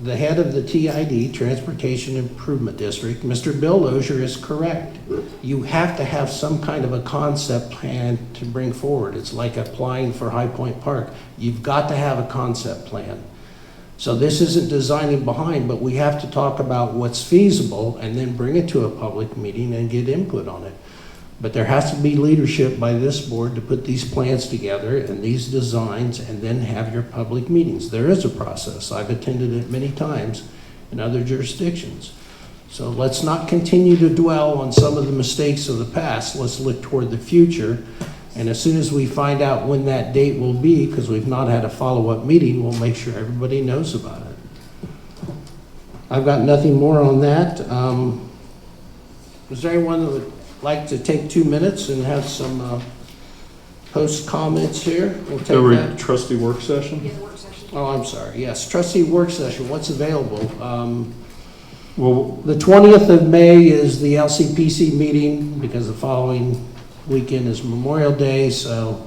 the head of the TID, Transportation Improvement District, Mr. Bill Lozier is correct. You have to have some kind of a concept plan to bring forward. It's like applying for High Point Park. You've got to have a concept plan. So this isn't designing behind, but we have to talk about what's feasible and then bring it to a public meeting and get input on it. But there has to be leadership by this board to put these plans together and these designs and then have your public meetings. There is a process. I've attended it many times in other jurisdictions. So let's not continue to dwell on some of the mistakes of the past. Let's look toward the future. And as soon as we find out when that date will be, because we've not had a follow-up meeting, we'll make sure everybody knows about it. I've got nothing more on that. Is there anyone that would like to take 2 minutes and have some post comments here? We'll take that. Trustee work session? Yeah, work session. Oh, I'm sorry. Yes, trustee work session. What's available? Well, The 20th of May is the LCPC meeting because the following weekend is Memorial Day. So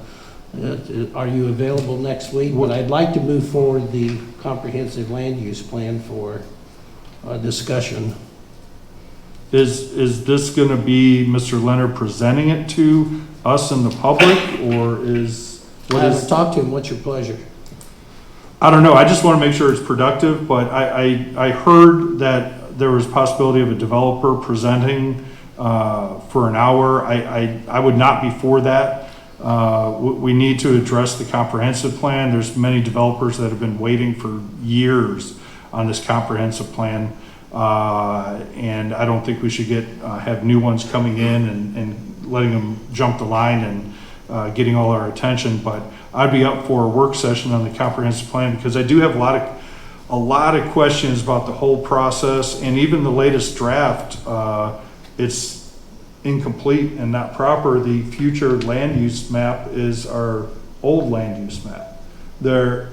are you available next week? But I'd like to move forward the comprehensive land use plan for discussion. Is this going to be Mr. Leonard presenting it to us and the public, or I haven't talked to him. What's your pleasure? I don't know. I just want to make sure it's productive, but I heard that there was possibility of a developer presenting for an hour. I would not be for that. We need to address the comprehensive plan. There's many developers that have been waiting for years on this comprehensive plan. And I don't think we should have new ones coming in and letting them jump the line and getting all our attention. But I'd be up for a work session on the comprehensive plan because I do have a lot of questions about the whole process, and even the latest draft. It's incomplete and not proper. The future land use map is our old land use map. There's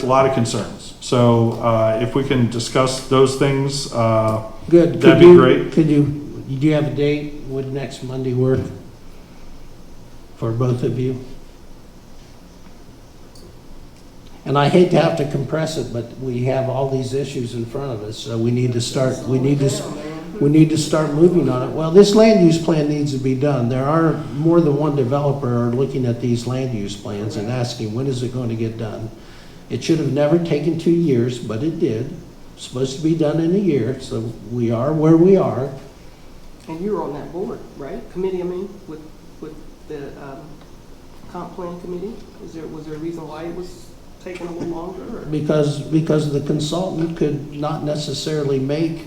a lot of concerns. So if we can discuss those things, Good. That'd be great. Do you have a date? Would next Monday work for both of you? And I hate to have to compress it, but we have all these issues in front of us, so we need to start. We need to start moving on it. Well, this land use plan needs to be done. There are more than one developer are looking at these land use plans and asking, when is it going to get done? It should have never taken 2 years, but it did. It's supposed to be done in a year, so we are where we are. And you're on that board, right? Committee, I mean, with the comp plan committee? Was there a reason why it was taking a little longer? Or? Because the consultant could not necessarily make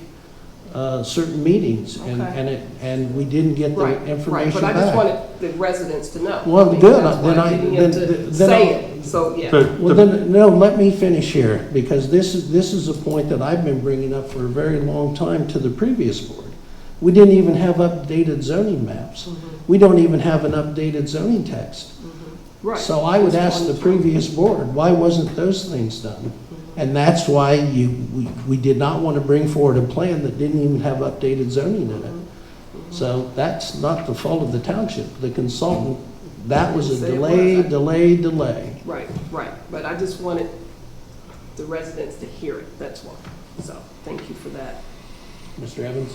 certain meetings, Okay. and we didn't get the Right, information but I just back. wanted the residents to know. Well, I mean, good. that's why Then I'm I- getting then- into then say I'll- it. So, yeah. Well, then, no, let me finish here, because this is a point that I've been bringing up for a very long time to the previous board. We didn't even have updated zoning maps. We don't even have an updated zoning text. Right. So I would That's ask the one- previous board, why wasn't those things done? And that's why we did not want to bring forward a plan that didn't even have updated zoning in it. So that's not the fault of the township, the consultant. That was a Say it delay. Right, right. But I just wanted the residents to hear it, that's why. So, thank you for that. Mr. Evans?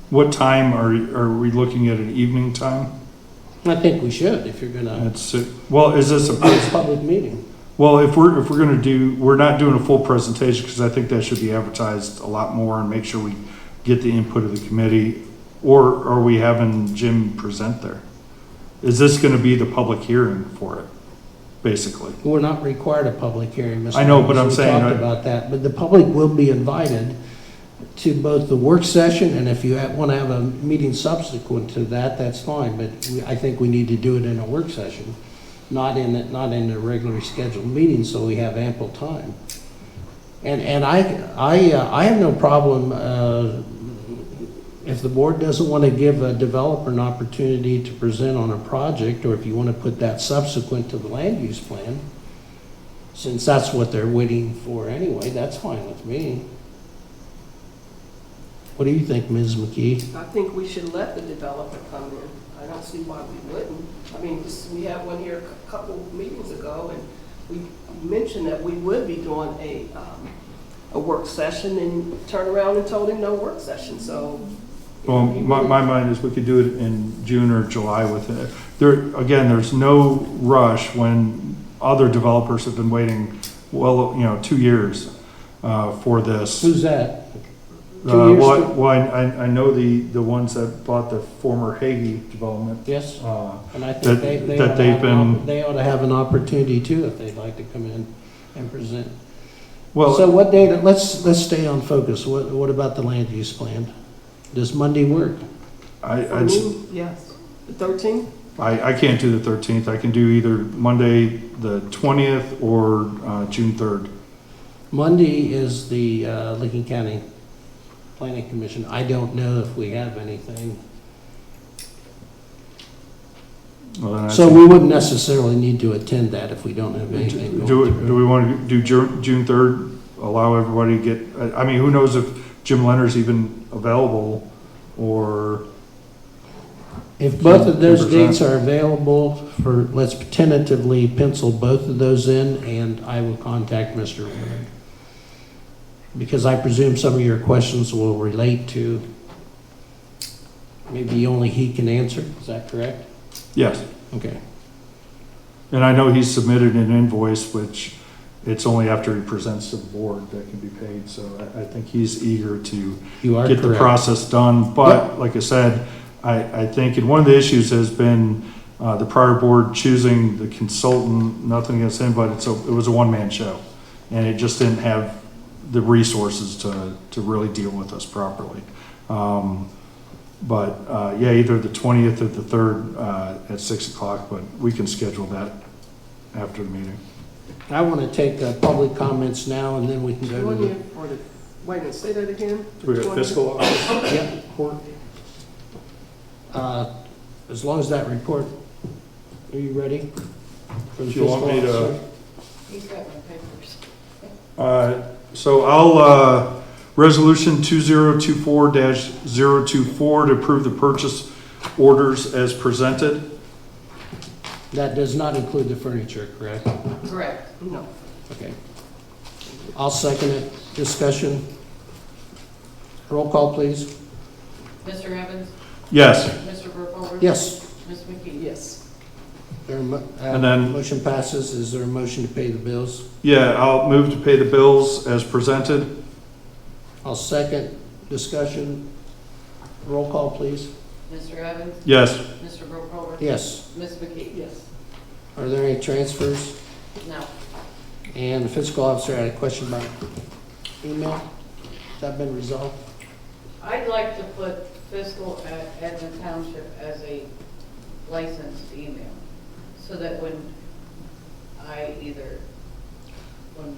What time are we looking at, an evening time? I think we should, if you're gonna, It's, well, is this it's a, a public meeting. well, if we're gonna do, we're not doing a full presentation, because I think that should be advertised a lot more and make sure we get the input of the committee, or are we having Jim present there? Is this gonna be the public hearing for it, basically? We're not required a public hearing, Mr. I know, but Evans. I'm saying, We talked about that, but the public will be invited to both the work session, and if you want to have a meeting subsequent to that, that's fine, but I think we need to do it in a work session, not in a regularly scheduled meeting, so we have ample time. And I have no problem, if the board doesn't want to give a developer an opportunity to present on a project, or if you want to put that subsequent to the land use plan, since that's what they're waiting for anyway, that's fine with me. What do you think, Ms. McKee? I think we should let the developer come in. I don't see why we wouldn't. I mean, we had one here a couple meetings ago, and we mentioned that we would be doing a work session, and turned around and told him no work session, so. Well, my mind is we could do it in June or July with it. Again, there's no rush when other developers have been waiting, well, 2 years for this. Who's that? 2 years? Well, I know the ones that bought the former Hagee development. Yes, and I that- think they that ought to they've have been- they ought to have an opportunity too, if they'd like to come in and present. Well, So what day, let's stay on focus. What about the land use plan? Does Monday work? For me, yes. The 13th? I can't do the 13th. I can do either Monday, the 20th, or June 3rd. Monday is the Licking County Planning Commission. I don't know if we have anything. Well, then I So think- we wouldn't necessarily need to attend that if we don't have anything going Do through. we want to do June 3rd? Allow everybody to get, I mean, who knows if Jim Leonard's even available, or, If both of those 10%. dates are available for, let's tentatively pencil both of those in, and I will contact Mr. Leonard. Because I presume some of your questions will relate to, maybe only he can answer, is that correct? yes. Okay. And I know he's submitted an invoice, which it's only after he presents to the board that can be paid, so I think he's eager to You are get the correct. process done. But like I said, I think, and one of the issues has been the prior board choosing the consultant, nothing against him, but it was a one-man show. And it just didn't have the resources to really deal with us properly. But yeah, either the 20th or the 3rd at 6 o'clock, but we can schedule that after the meeting. I want to take public comments now, and then we can go to the, 20th or the, wait a minute, say that again? We got 20th? fiscal office. yeah, report. As long as that report, are you ready? For the Do you want me fiscal to- officer? He's got my papers. So I'll, resolution 2024-024 to approve the purchase orders as presented. That does not include the furniture, correct? Correct. No. Okay. I'll second it. Discussion. Roll call, please. Mr. Evans? Yes. Mr. Burkholder? Yes. Ms. McKee? Yes. And then- Motion passes. Is there a motion to pay the bills? Yeah, I'll move to pay the bills as presented. I'll second. Discussion. Roll call, please. Mr. Evans? Yes. Mr. Burkholder? Yes. Ms. McKee? Yes. Are there any transfers? No. And the fiscal officer had a question about email. Has that been resolved? I'd like to put fiscal at Etna Township as a licensed email, so that when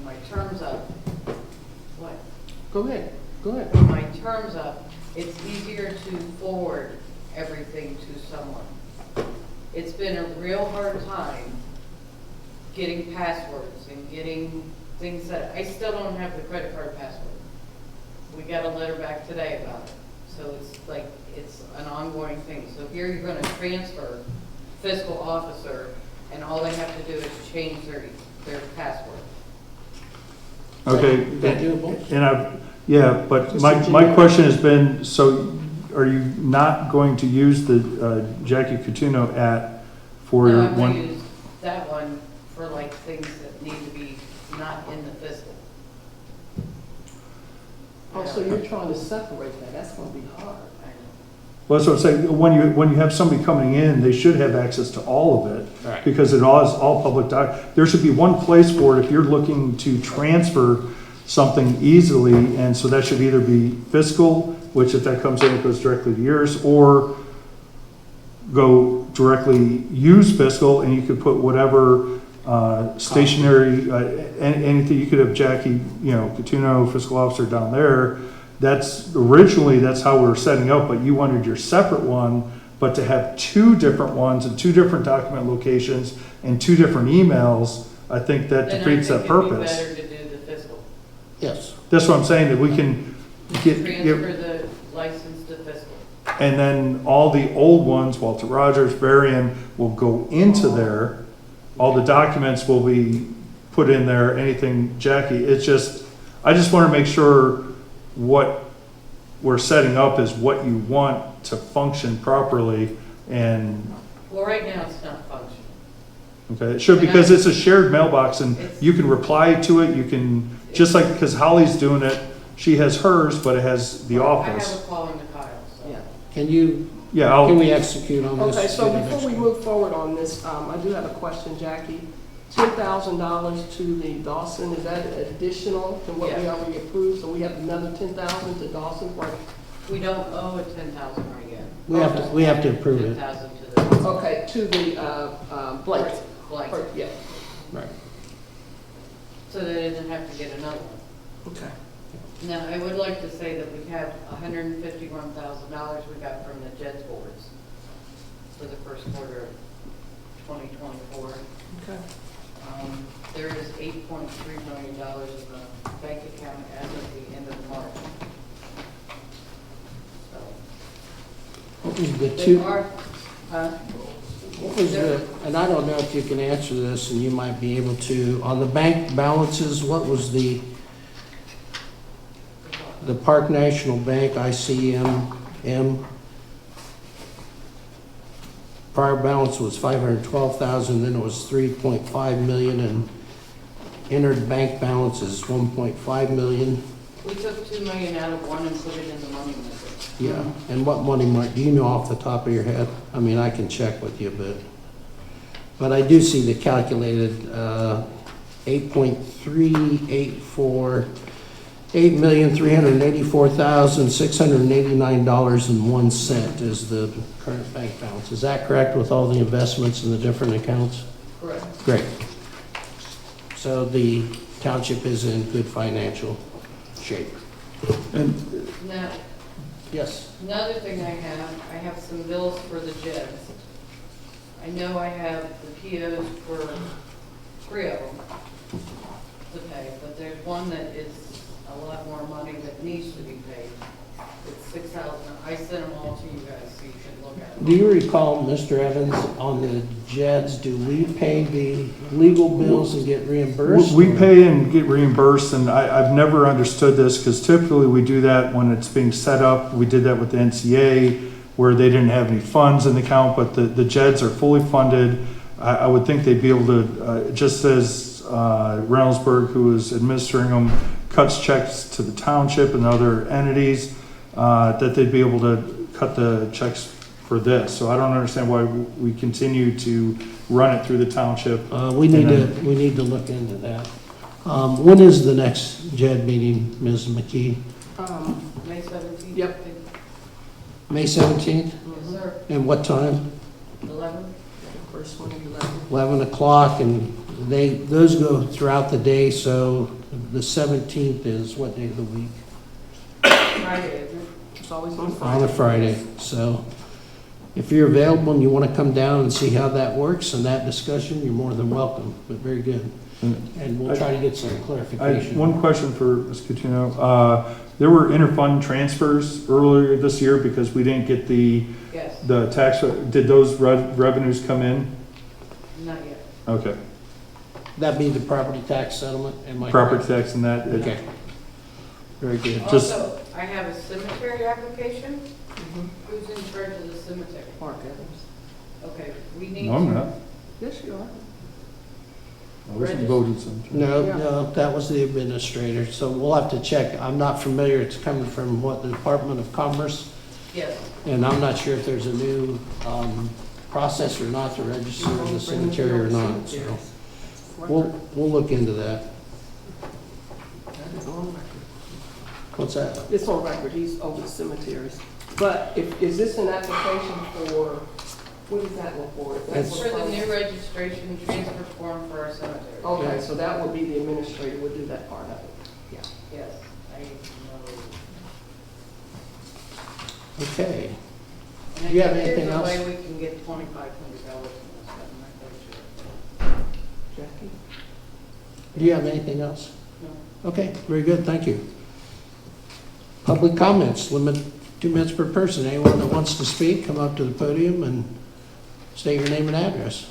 my term's up, what? Go ahead, go ahead. When my term's up, it's easier to forward everything to someone. It's been a real hard time getting passwords and getting things that, I still don't have the credit card password. We got a letter back today about it. So it's like, it's an ongoing thing. So here you're gonna transfer fiscal officer, and all they have to do is change their password. Okay. Is that doable? And yeah, but Just my continue. question has been, so are you not going to use the Jackie Coutinho for No, your I'm gonna one? use that one for like things that need to be not in the fiscal. Oh, so you're trying to separate that, that's gonna be hard. I know. Well, that's what I'm saying, when you have somebody coming in, they should have access to all of it. Right. Because it all is all public there should be one place for it if you're looking to transfer something easily, and so that should either be fiscal, which if that comes in, it goes directly to yours, or go directly use fiscal, and you could put whatever stationary, anything, you could have Jackie, Coutinho, fiscal officer down there. That's how we were setting up, but you wanted your separate one, but to have two different ones and two different document locations and two different emails, I think that defeats that purpose. Then I think it'd be better to do the fiscal. Yes. That's what I'm saying, that we can Transfer get, the license to fiscal. and then all the old ones, Walter Rogers, Varian, will go into there. All the documents will be put in there, anything, Jackie, I just want to make sure what we're setting up is what you want to function properly, and, Well, right now it's not functioning. okay, it should, because it's a shared mailbox, and you can reply to it, you can, just like, because Holly's doing it, she has hers, but it has the I office. have a call into Kyle, so. Yeah. Can we execute on this? Okay, so to the before next we one? move forward on this, I do have a question, Jackie. $10,000 to the Dawson, is that additional to what we Yes. already approved? So we have another 10,000 to Dawson for, We don't owe a 10,000 right yet. We have to approve it. 10,000 to the. okay, to the Blake. Blank. Yeah, Right. So they didn't have to get another one. okay. Now, I would like to say that we have $151,000 we got from the JEDS boards for the first quarter of 2024. Okay. There is $8.3 million in the bank account as of the end of March. So, What was the there two, are, what was the, and I don't know if you can answer this, and you might be able to, on the bank balances, what was the Park National Bank, ICM, prior balance was 512,000, then it was 3.5 million, and entered bank balance is 1.5 million. we took $2 million out of one and put it in the money market. Yeah, and what money market, do you know off the top of your head? I mean, I can check with you, but I do see the calculated 8.384, $8,384,689.01 is the current bank balance. Is that correct with all the investments in the different accounts? Correct. Great. So the township is in good financial shape. Now, Yes. another thing I have some bills for the JEDs. I know I have the POs for 3 of them to pay, but there's one that is a lot more money that needs to be paid. It's $6,000. I sent them all to you guys so you can look at them. Do you recall, Mr. Evans, on the JEDs, do we pay the legal bills and get reimbursed? We or- pay and get reimbursed, and I've never understood this, because typically we do that when it's being set up. We did that with the NCA, where they didn't have any funds in the account, but the JEDs are fully funded. I would think they'd be able to, just as Reynoldsburg, who is administering them, cuts checks to the township and other entities, that they'd be able to cut the checks for this. So I don't understand why we continue to run it through the township. We need to look into that. When is the next JED meeting, Ms. McKee? May 17th? Yep. May 17th? Yes, sir. And what time? 11? First one, 11. 11 o'clock, and those go throughout the day, so the 17th is what day of the week? Friday, isn't it? It's always on Friday. On a Friday. So if you're available and you want to come down and see how that works and that discussion, you're more than welcome, but very good. And we'll try to get some clarification. One question for Ms. Coutinho. There were interfund transfers earlier this year because we didn't get the Yes, tax. Did those revenues come in? not yet. Okay. That be the property tax settlement, am I Property correct? tax and that. Okay. Very good. Just, Also, I have a cemetery application. Mhm. Who's in charge of the cemetery? Mark Evans. Okay, we need No, I'm to- not. Yes, you are. I wasn't voted sometime. no, that was the administrator, so we'll have to check. I'm not familiar, it's coming from what, the Department of Commerce? Yes, And I'm not sure if there's a new process or not to register the cemetery or not, so we'll look into that. That is on record. What's that? It's on record, he's over the cemeteries. But is this an application for, what is that one for? Is that that's for the for- new registration transfer form for our cemetery. Okay, so that would be the administrator would do that part of it. Yes, I know. Okay. And Do you have I think anything else? There's a way we can get $2,500 from this, I'm not quite sure. Jackie? Do you have anything else? No. Okay, very good, thank you. Public comments, limit 2 minutes per person. Anyone that wants to speak, come up to the podium and state your name and address.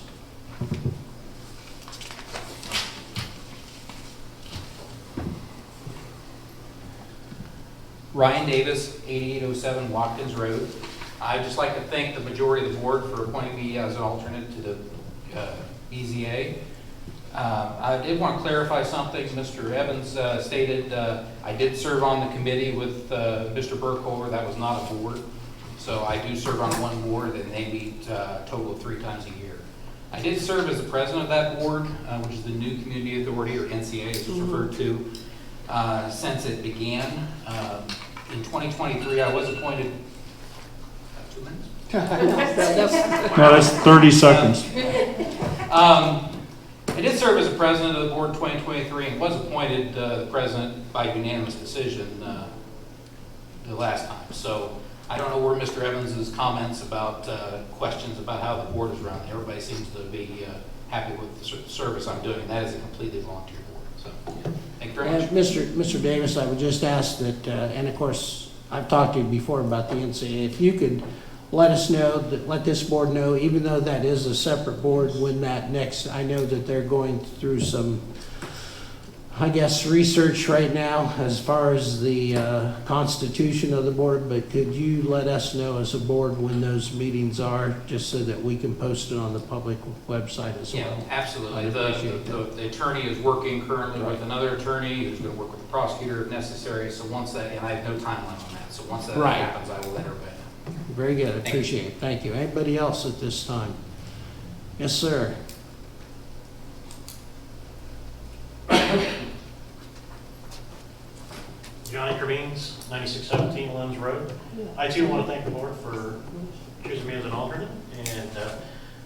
Ryan Davis, 8807 Watkins Road. I'd just like to thank the majority of the board for appointing me as an alternate to the BZA. I did want to clarify something. Mr. Evans stated I did serve on the committee with Mr. Burkholder. That was not a board. So I do serve on one board, and they meet a total of 3 times a year. I did serve as the president of that board, which is the New Community Authority, or NCA as it's referred to, since it began. In 2023, I was appointed, 2 minutes? No, that's 30 seconds. I did serve as the president of the board in 2023 and was appointed the president by unanimous decision the last time. So I don't know where Mr. Evans' comments about questions about how the board is run. Everybody seems to be happy with the service I'm doing. That is a completely volunteer board. So thank you very much. And Mr. Davis, I would just ask that, and of course, I've talked to you before about the NCA, if you could let us know, let this board know, even though that is a separate board, when that next, I know that they're going through some, I guess, research right now as far as the constitution of the board, but could you let us know as a board when those meetings are, just so that we can post it on the public website as well? Yeah, absolutely. I'd appreciate The attorney is working currently with another attorney who's going to work with the prosecutor if necessary. So once that, and I have no timeline on that. So once that Right. happens, I will let everybody know. Very good, I appreciate it, thank you. Anybody else at this time? Yes, sir. Johnny Cravines, 9617 Limbs Road. I too want to thank the board for choosing me as an alternate, and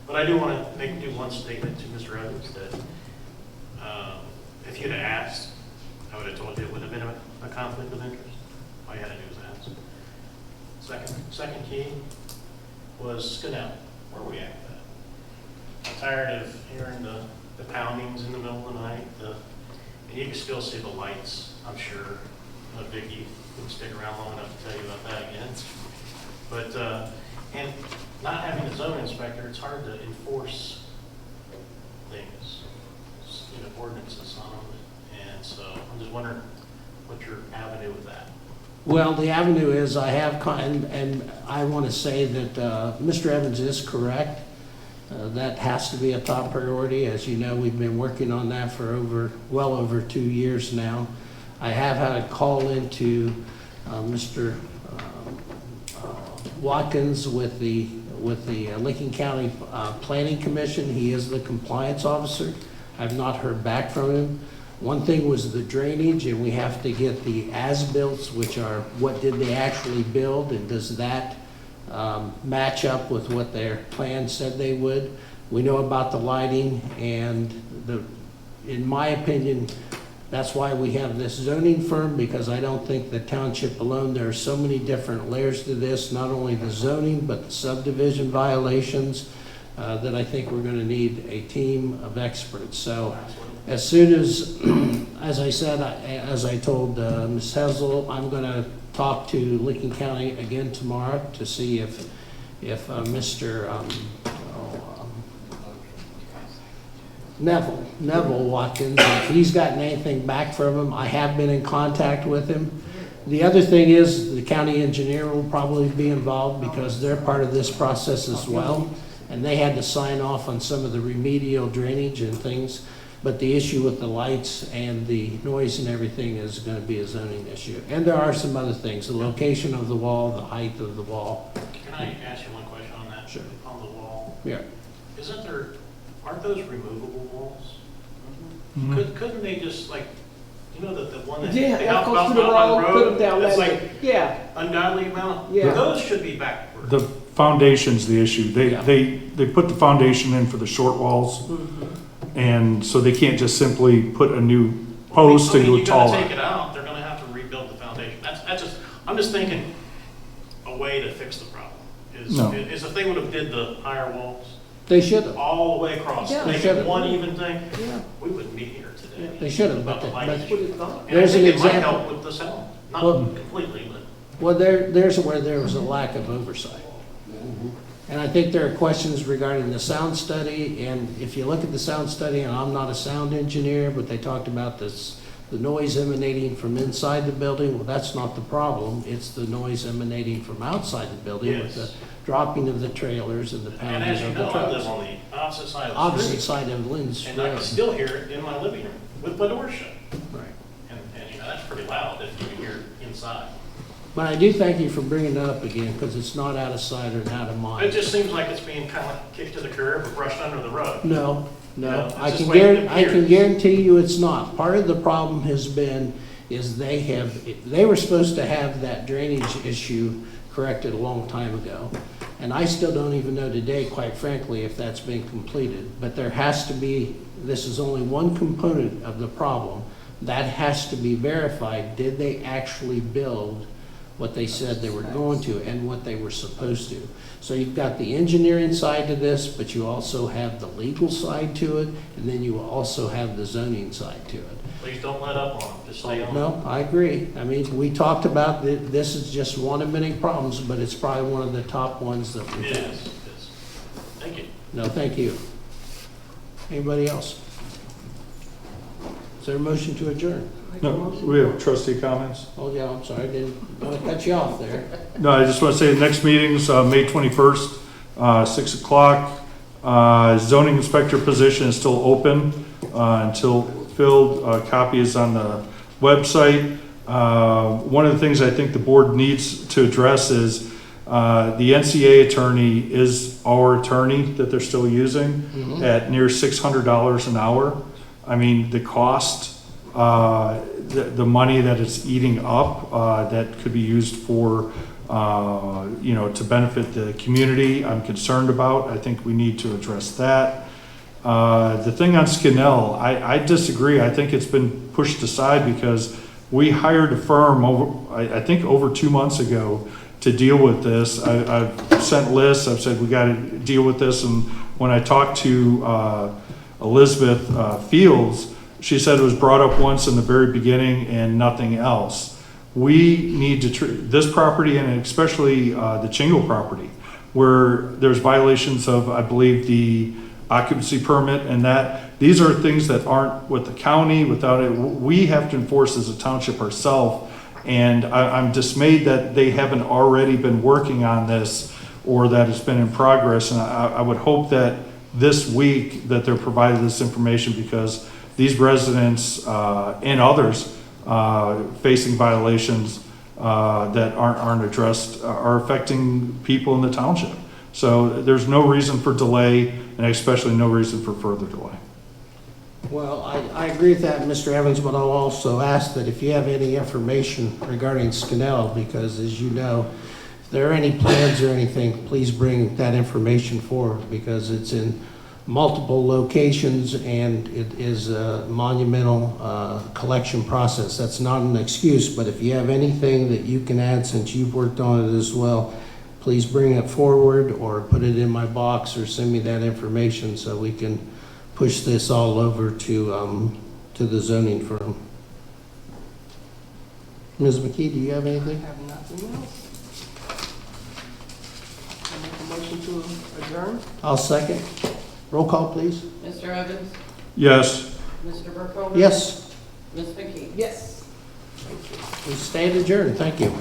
but I do want to do one statement to Mr. Evans that if you'd have asked, I would have told you it would have been a conflict of interest. All you had to do was ask. Second key was Scanell. Where are we at with that? I'm tired of hearing the poundings in the middle of the night, and you can still see the lights, I'm sure. Vicki wouldn't stick around long enough to tell you about that again. But, and not having a zoning inspector, it's hard to enforce things, ordinances on them. And so I'm just wondering what your avenue with that. Well, the avenue is, I have, and I want to say that Mr. Evans is correct. That has to be a top priority. As you know, we've been working on that for well over 2 years now. I have had a call into Mr. Watkins with the Lincoln County Planning Commission. He is the compliance officer. I've not heard back from him. One thing was the drainage, and we have to get the as-built, which are what did they actually build, and does that match up with what their plan said they would. We know about the lighting, and in my opinion, that's why we have this zoning firm, because I don't think the township alone, there are so many different layers to this, not only the zoning, but the subdivision violations, that I think we're gonna need a team of experts. So as soon as I said, as I told Ms. Hessel, I'm gonna talk to Lincoln County again tomorrow to see if Mr. Neville Watkins, if he's gotten anything back from him. I have been in contact with him. The other thing is the county engineer will probably be involved because they're part of this process as well. And they had to sign off on some of the remedial drainage and things. But the issue with the lights and the noise and everything is going to be a zoning issue. And there are some other things, the location of the wall, the height of the wall. Can I ask you one question on that? Sure. On the wall? Yeah. Aren't those removable walls? Couldn't they just like, the one that Yeah, they that out goes to the on road, put them down that's that like way. Yeah, ungodly amount? Yeah. Those should be backward. The foundation's the issue. Yeah. They put the foundation in for the short walls, and so they can't just simply put a new post and go You gotta taller. take it out, they're gonna have to rebuild the foundation. I'm just thinking a way to fix the problem No. is if they would have did the higher walls They should have. all the way across, Yeah, make should've. it one even thing, Yeah. we wouldn't be here today. They should have, About but the lighting. that's what it's gone. And I There's think an it might example. help with the sound, not Well- completely, but. Well, there's where there was a lack of oversight. And I think there are questions regarding the sound study, and if you look at the sound study, and I'm not a sound engineer, but they talked about this, the noise emanating from inside the building. Well, that's not the problem. It's the noise emanating from outside the building with the Yes. dropping of the trailers and the And pounding as you of the know, I live trucks. on the opposite side of the Opposite street. side of Lynn's And I can Road. still hear it in my living room with my door shut. Right. And that's pretty loud if you can hear it inside. But I do thank you for bringing that up again, because it's not out of sight or out of It mind. just seems like it's being kind of kicked to the curb or brushed under the rug. No, No, no, it's I just can the way it I can appears. guarantee you it's not. Part of the problem has been, is they were supposed to have that drainage issue corrected a long time ago. And I still don't even know today, quite frankly, if that's been completed. But there has to be, this is only one component of the problem. That has to be verified. Did they actually build what they said they were going to and what they were supposed to? So you've got the engineering side to this, but you also have the legal side to it, and then you also have the zoning side to it. Please don't let up on them, just stay on. No, I agree. I mean, we talked about, this is just one of many problems, but it's probably one of the top ones that It we've is, had. it is. Thank you. No, thank you. Anybody else? Is there a motion to adjourn? No, we have trustee comments. Oh, yeah, I'm sorry, I didn't want to cut you off there. No, I just want to say the next meeting's May 21st, 6 o'clock. Zoning inspector position is still open until filled. Copy is on the website. One of the things I think the board needs to address is the NCA attorney is our attorney that they're still using at near $600 an hour. I mean, the cost, the money that it's eating up, that could be used for, to benefit the community, I'm concerned about. I think we need to address that. The thing on Skinnell, I disagree. I think it's been pushed aside because we hired a firm I think over 2 months ago to deal with this. I've sent lists. I've said we got to deal with this. And when I talked to Elizabeth Fields, she said it was brought up once in the very beginning and nothing else. We need to treat this property, and especially the Chingle property, where there's violations of, I believe, the occupancy permit, and that these are things that aren't with the county. Without it, we have to enforce as a township ourselves. And I'm dismayed that they haven't already been working on this, or that it's been in progress. And I would hope that this week that they're provided this information, because these residents and others facing violations that aren't addressed are affecting people in the township. So there's no reason for delay, and especially no reason for further delay. Well, I agree with that, Mr. Evans, but I'll also ask that if you have any information regarding Scannell, because as you know, if there are any plans or anything, please bring that information forward, because it's in multiple locations and it is a monumental collection process. That's not an excuse, but if you have anything that you can add since you've worked on it as well, please bring it forward or put it in my box or send me that information so we can push this all over to the zoning firm. Ms. McKee, do you have I anything? have nothing else. I make a motion to adjourn. I'll second. Roll call, please. Mr. Evans? Yes. Mr. Burkholder? Yes, Ms. McKee? Yes. we stand adjourned. Thank you.